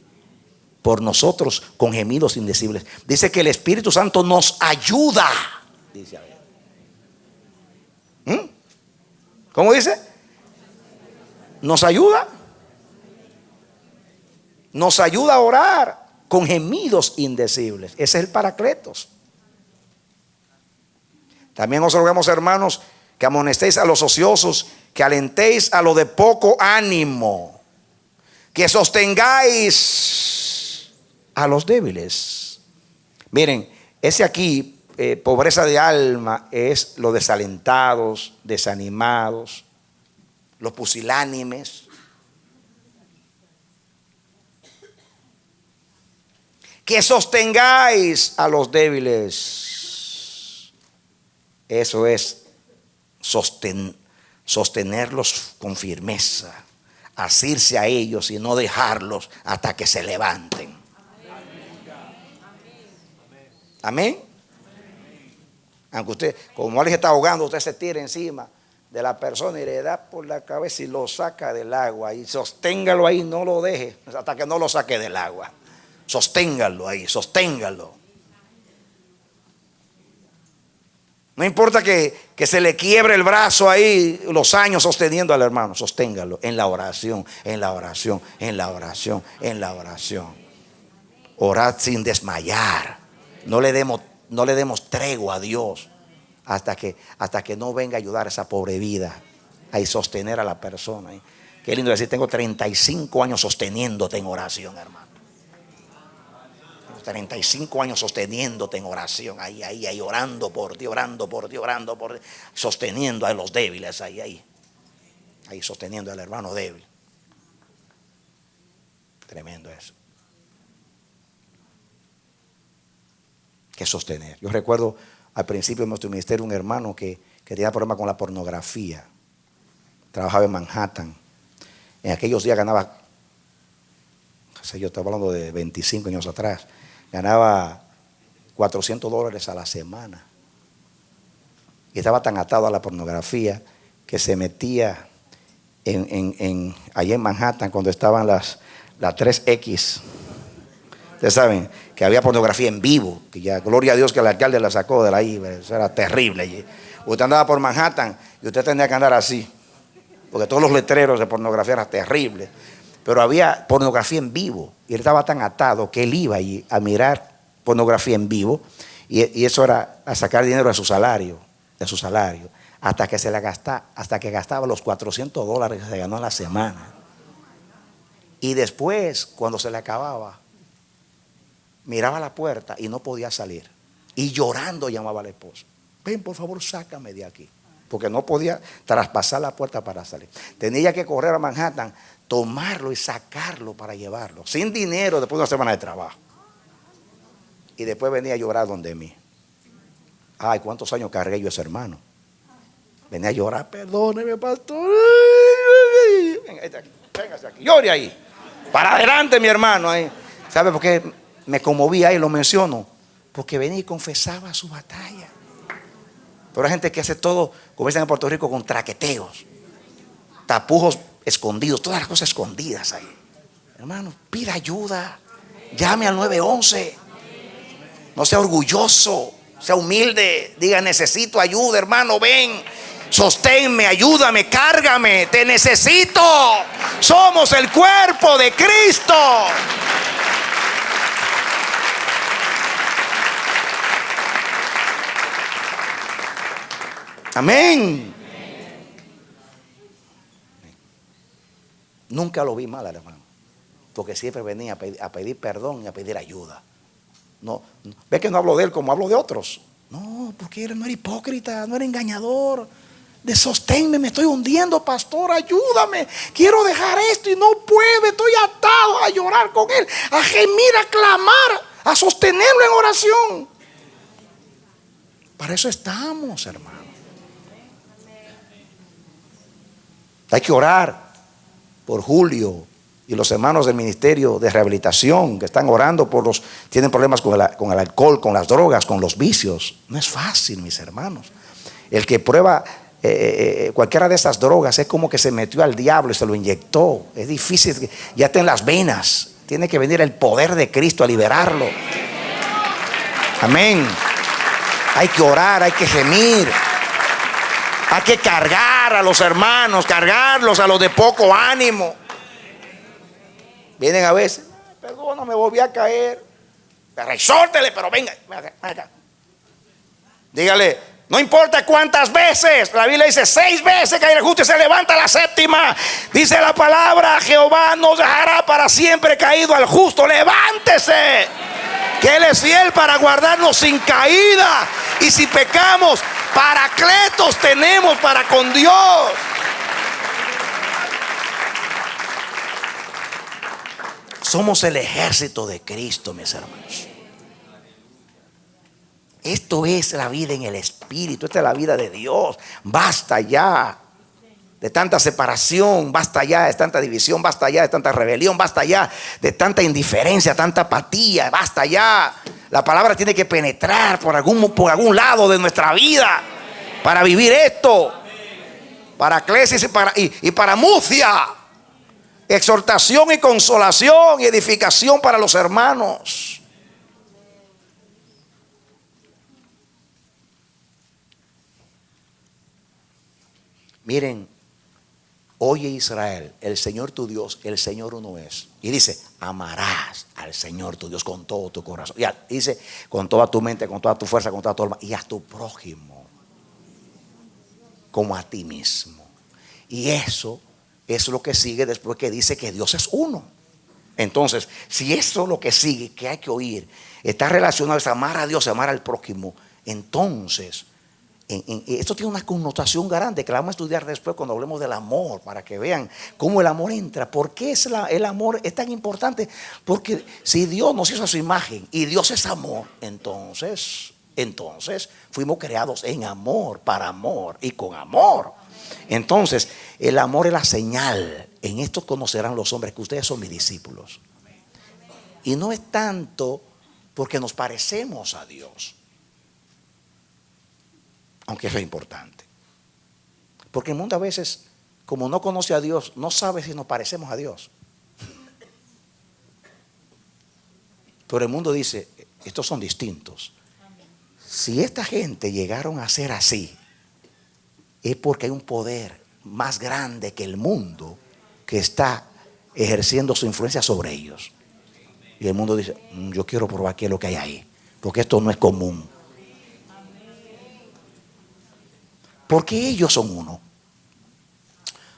por nosotros con gemidos indecibles. Dice que el Espíritu Santo nos ayuda. Dice, ¿cómo dice? ¿Nos ayuda? Nos ayuda a orar con gemidos indecibles. Ese es el Paracletos. También os rogamos, hermanos, que amonestéis a los ociosos, que alentéis a los de poco ánimo, que sostengáis a los débiles. Miren, ese aquí, pobreza de alma, es los desalentados, desanimados, los pusilánimes. Que sostengáis a los débiles. Eso es sostenerlos con firmeza, asirse a ellos y no dejarlos hasta que se levanten. Amén. Aunque usted, como alguien está ahogando, usted se tira encima de la persona y le da por la cabeza y lo saca del agua, y sosténgalo ahí, no lo deje hasta que no lo saque del agua. Sosténgalo ahí, sosténgalo. No importa que se le quiebre el brazo ahí los años sosteniendo al hermano. Sosténgalo en la oración, en la oración, en la oración, en la oración. Orad sin desmayar. No le demos tregua a Dios hasta que no venga a ayudar a esa pobre vida, a sostener a la persona. Qué lindo decir: tengo 35 años sosteniéndote en oración, hermano. 35 años sosteniéndote en oración, ahí, orando por ti, sosteniendo a los débiles, ahí, sosteniendo al hermano débil. Tremendo eso. Que sostener. Yo recuerdo al principio de nuestro ministerio un hermano que tenía problemas con la pornografía. Trabajaba en Manhattan. En aquellos días ganaba, yo estaba hablando de 25 años atrás, ganaba $400 a la semana. Y estaba tan atado a la pornografía que se metía allá en Manhattan cuando estaban las 3X. Ustedes saben que había pornografía en vivo, que ya, gloria a Dios que el alcalde la sacó de ahí. Eso era terrible. Usted andaba por Manhattan y usted tenía que andar así, porque todos los letreros de pornografía eran terribles. pero había pornografía en vivo. Y él estaba tan atado que él iba allí a mirar pornografía en vivo. Y eso era a sacar dinero de su salario. Hasta que hasta que gastaba los $400 que se ganó a la semana. Y después, cuando se le acababa, miraba la puerta y no podía salir. Y llorando llamaba a la esposa: ven, por favor, sácame de aquí. Porque no podía traspasar la puerta para salir. Tenía que correr a Manhattan, tomarlo y sacarlo para llevarlo, sin dinero, después de una semana de trabajo. Y después venía a llorar donde mí. Ay, cuántos años cargué yo ese hermano. Venía a llorar: perdóneme, pastor. Véngase aquí, llore ahí. Para adelante, mi hermano. Ahí. ¿Sabe por qué me conmovía y lo menciono? Porque venía y confesaba su batalla. Pero hay gente que hace todo, como dicen en Puerto Rico, con traqueteos, tapujos escondidos, todas las cosas escondidas ahí. Hermano, pida ayuda. Llame al 911. No sea orgulloso, sea humilde. Diga: necesito ayuda, hermano, ven. Sosténme, ayúdame, cárgame, te necesito. Somos el cuerpo de Cristo. Amén. Nunca lo vi mal, hermano, porque siempre venía a pedir perdón y a pedir ayuda. No, ve que no hablo de él como hablo de otros. No, porque él no era hipócrita, no era engañador. De sosténme, me estoy hundiendo, pastor, ayúdame. Quiero dejar esto y no puedo, estoy atado a llorar con él, a gemir, a clamar, a sostenerlo en oración. Para eso estamos, hermano. Hay que orar por Julio y los hermanos del ministerio de rehabilitación que están orando por los, tienen problemas con el alcohol, con las drogas, con los vicios. No es fácil, mis hermanos. El que prueba cualquiera de esas drogas es como que se metió al diablo y se lo inyectó. Es difícil, ya está en las venas. Tiene que venir el poder de Cristo a liberarlo. Amén. Hay que orar, hay que gemir. Hay que cargar a los hermanos, cargarlos a los de poco ánimo. Vienen a veces: perdona, me volví a caer. Resórtele, pero venga acá. Dígale: no importa cuántas veces. La Biblia dice 6 veces cae el justo y se levanta la séptima. Dice la palabra: Jehová no dejará para siempre caído al justo. Levántese, que Él es fiel para guardarnos sin caída. Y si pecamos, paracletos tenemos para con Dios. Somos el ejército de Cristo, mis hermanos. Esto es la vida en el Espíritu. Esta es la vida de Dios. Basta ya de tanta separación. Basta ya de tanta división. Basta ya de tanta rebelión. Basta ya de tanta indiferencia, tanta apatía. Basta ya. La palabra tiene que penetrar por algún lado de nuestra vida para vivir esto. Para Eclesis y para Mucia. Exhortación y consolación y edificación para los hermanos. Miren, oye Israel, el Señor tu Dios, el Señor uno es. Y dice: amarás al Señor tu Dios con todo tu corazón. Y dice: con toda tu mente, con toda tu fuerza, con toda tu alma. Y a tu prójimo como a ti mismo. Y eso es lo que sigue después que dice que Dios es uno. Entonces, si eso es lo que sigue, que hay que oír, está relacionado a amar a Dios, amar al prójimo, entonces esto tiene una connotación grande que la vamos a estudiar después cuando hablemos del amor, para que vean cómo el amor entra. ¿Por qué el amor es tan importante? Porque si Dios nos hizo a su imagen y Dios es amor, entonces fuimos creados en amor, para amor y con amor. Entonces el amor es la señal. En esto conocerán los hombres que ustedes son mis discípulos. Y no es tanto porque nos parecemos a Dios, aunque eso es importante. Porque el mundo a veces, como no conoce a Dios, no sabe si nos parecemos a Dios. Pero el mundo dice: estos son distintos. Si esta gente llegaron a ser así, es porque hay un poder más grande que el mundo que está ejerciendo su influencia sobre ellos. Y el mundo dice, yo quiero probar qué es lo que hay ahí, porque esto no es común. Porque ellos son uno.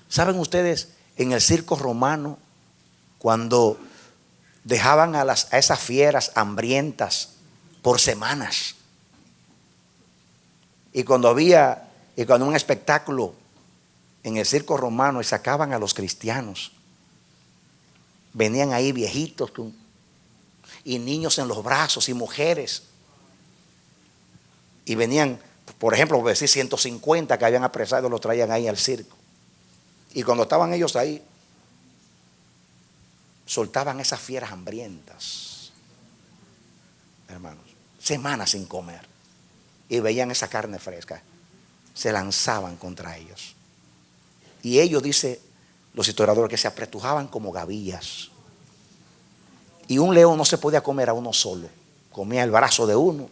¿Saben ustedes, en el circo romano, cuando dejaban a esas fieras hambrientas por semanas? Y cuando un espectáculo en el circo romano y sacaban a los cristianos, venían ahí viejitos y niños en los brazos y mujeres. Y venían, por ejemplo, por decir 150 que habían apresado, los traían ahí al circo. Y cuando estaban ellos ahí, soltaban esas fieras hambrientas, hermanos, semanas sin comer. Y veían esa carne fresca, se lanzaban contra ellos. Y ellos, dice los historiadores, que se apretujaban como gavillas. Y un león no se podía comer a uno solo. Comía el brazo de uno,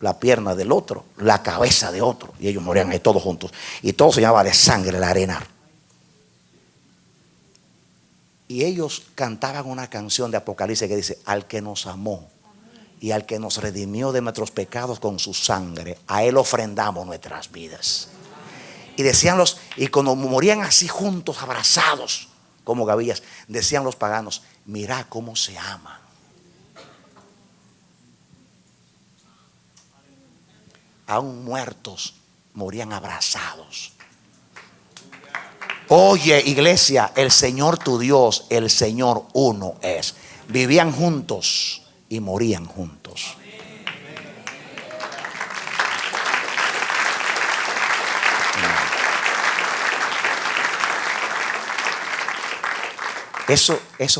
la pierna del otro, la cabeza de otro. Y ellos morían ahí todos juntos. Y todo se llamaba de sangre la arena. Y ellos cantaban una canción de Apocalipsis que dice: al que nos amó y al que nos redimió de nuestros pecados con su sangre, a él ofrendamos nuestras vidas. Y decían y cuando morían así juntos, abrazados como gavillas, decían los paganos: mirá cómo se aman. Aún muertos morían abrazados. Oye, iglesia, el Señor tu Dios, el Señor uno es. Vivían juntos y morían juntos. Eso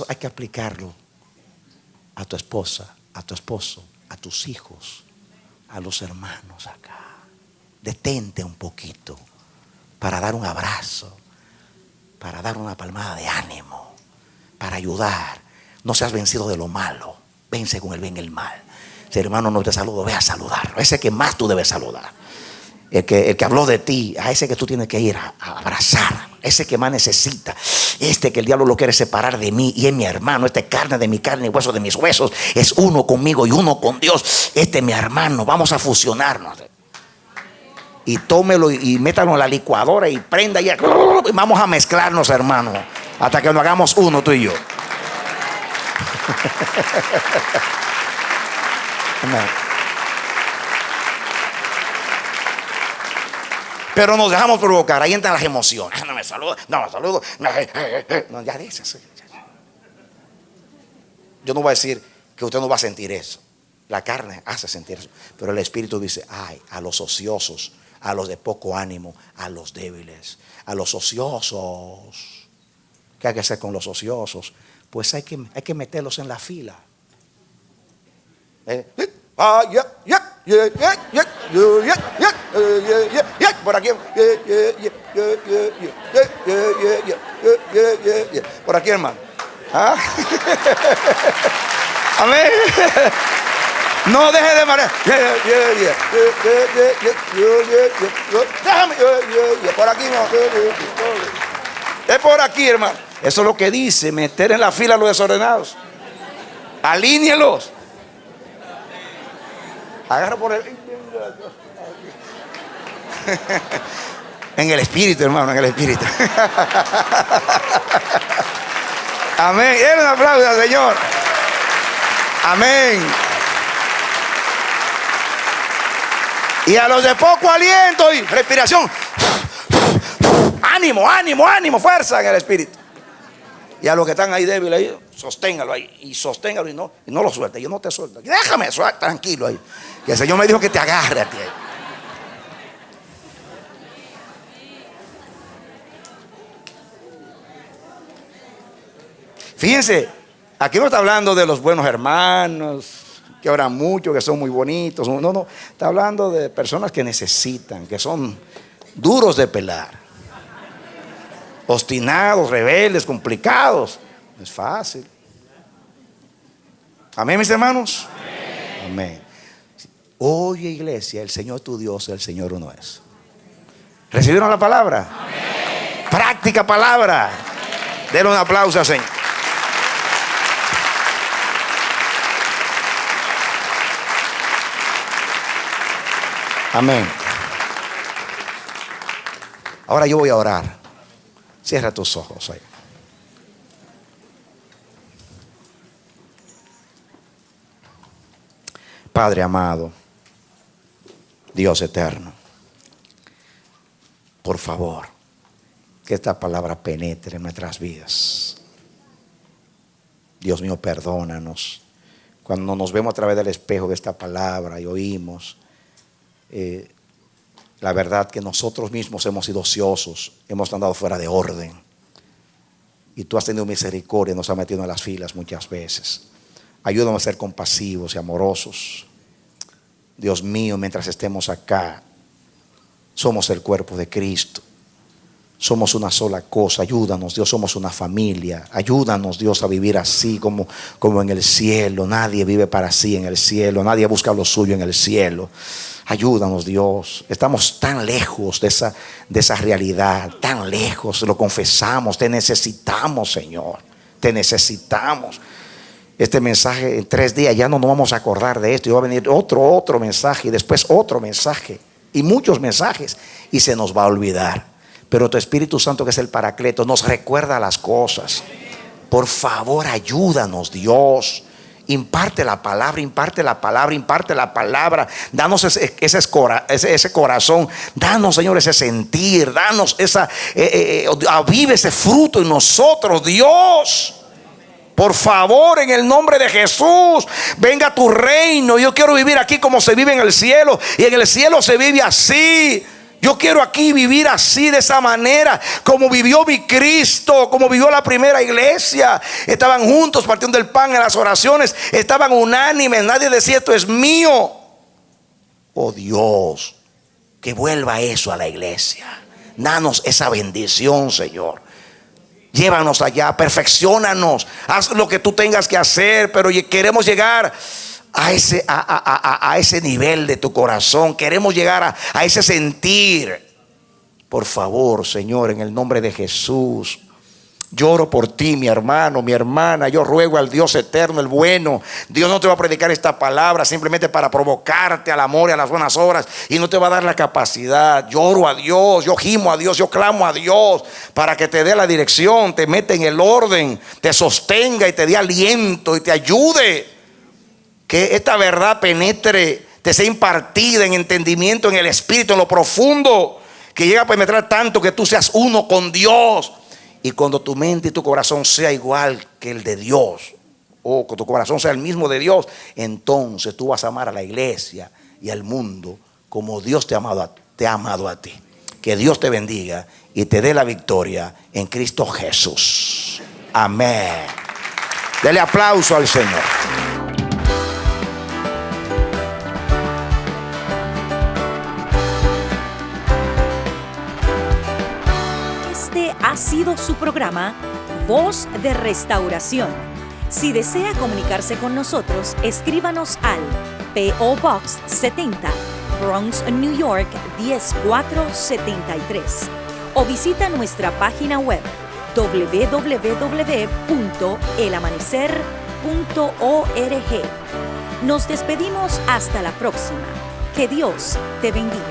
hay que aplicarlo a tu esposa, a tu esposo, a tus hijos, a los hermanos acá. Detente un poquito para dar un abrazo, para dar una palmada de ánimo, para ayudar. No seas vencido de lo malo, vence con el bien y el mal. Si el hermano no te saluda, ve a saludarlo. Ese que más tú debes saludar. El que habló de ti, a ese que tú tienes que ir a abrazar, ese que más necesita, que el diablo lo quiere separar de mí y es mi hermano, carne de mi carne y hueso de mis huesos, es uno conmigo y uno con Dios. Es mi hermano, vamos a fusionarnos. Y tómelo y métalo en la licuadora y prenda y vamos a mezclarnos, hermano, hasta que nos hagamos uno, tú y yo. Pero nos dejamos provocar, ahí entran las emociones. No me saludo, no me saludo. No, ya dices. Yo no voy a decir que usted no va a sentir eso. La carne hace sentir eso. Pero el Espíritu dice: ay, a los ociosos, a los de poco ánimo, a los débiles, a los ociosos. ¿Qué hay que hacer con los ociosos? Pues hay que meterlos en la fila. Por aquí. Por aquí, hermano. ¿Ah? Amén. No deje de marear. Déjame. Por aquí no. Es por aquí, hermano. Eso es lo que dice: meter en la fila a los desordenados. Alíñelos. Agarra por el. En el espíritu, hermano, en el espíritu. Amén. Denle un aplauso al Señor. Amén. Y a los de poco aliento y respiración, ánimo, ánimo, ánimo, fuerza en el espíritu. Y a los que están ahí débiles, ahí, sosténgalo ahí. Y sosténgalo y no lo suelte. Yo no te suelto. Déjame, tranquilo ahí. Que el Señor me dijo que te agarre a ti. Fíjense, aquí no está hablando de los buenos hermanos, que oran mucho, que son muy bonitos. No, está hablando de personas que necesitan, que son duros de pelar, obstinados, rebeldes, complicados. No es fácil. Amén, mis hermanos. Amén. Oye, iglesia, el Señor tu Dios, el Señor uno es. ¿Recibieron la palabra? Amén. Práctica palabra. Denle un aplauso al Señor. Amén. Ahora yo voy a orar. Cierra tus ojos ahí. Padre amado, Dios eterno, por favor, que esta palabra penetre en nuestras vidas. Dios mío, perdónanos. Cuando nos vemos a través del espejo de esta palabra y oímos, la verdad que nosotros mismos hemos sido ociosos, hemos andado fuera de orden. Y tú has tenido misericordia, nos has metido en las filas muchas veces. Ayúdanos a ser compasivos y amorosos. Dios mío, mientras estemos acá, somos el cuerpo de Cristo. Somos una sola cosa. Ayúdanos, Dios, somos una familia. Ayúdanos, Dios, a vivir así como en el cielo. Nadie vive para sí en el cielo. Nadie busca lo suyo en el cielo. Ayúdanos, Dios. Estamos tan lejos de esa realidad. Tan lejos, lo confesamos. Te necesitamos, Señor. Te necesitamos. Este mensaje en 3 días ya no nos vamos a acordar de esto. Y va a venir otro mensaje y después otro mensaje y muchos mensajes y se nos va a olvidar. Pero tu Espíritu Santo, que es el Paracleto, nos recuerda las cosas. Por favor, ayúdanos, Dios. Imparte la palabra, imparte la palabra, imparte la palabra. Danos ese corazón. Danos, Señor, ese sentir. Danos avive ese fruto en nosotros, Dios. Por favor, en el nombre de Jesús, venga tu reino. Yo quiero vivir aquí como se vive en el cielo. Y en el cielo se vive así. Yo quiero aquí vivir así, de esa manera, como vivió mi Cristo, como vivió la primera iglesia. Estaban juntos partiendo el pan en las oraciones. Estaban unánimes. Nadie decía esto es mío. Oh Dios, que vuelva eso a la iglesia. Danos esa bendición, Señor. Llévanos allá, perfecciónanos, haz lo que tú tengas que hacer, pero queremos llegar a ese nivel de tu corazón. Queremos llegar a ese sentir. Por favor, Señor, en el nombre de Jesús, lloro por ti, mi hermano, mi hermana. Yo ruego al Dios eterno, el bueno. Dios no te va a predicar esta palabra simplemente para provocarte al amor y a las buenas obras, y no te va a dar la capacidad. Lloro a Dios, yo gimo a Dios, yo clamo a Dios para que te dé la dirección, te meta en el orden, te sostenga y te dé aliento y te ayude. Que esta verdad penetre, te sea impartida en entendimiento, en el espíritu, en lo profundo, que llega a penetrar tanto que tú seas uno con Dios. Y cuando tu mente y tu corazón sea igual que el de Dios, o que tu corazón sea el mismo de Dios, entonces tú vas a amar a la iglesia y al mundo como Dios te ha amado a ti. Que Dios te bendiga y te dé la victoria en Cristo Jesús. Amén. Dele aplauso al Señor. Ha sido su programa Voz de Restauración. Si desea comunicarse con nosotros, escríbanos al P.O. Box 70, Bronx, New York 10473, o visita nuestra página web www.elamanecer.org. Nos despedimos hasta la próxima. Que Dios te bendiga.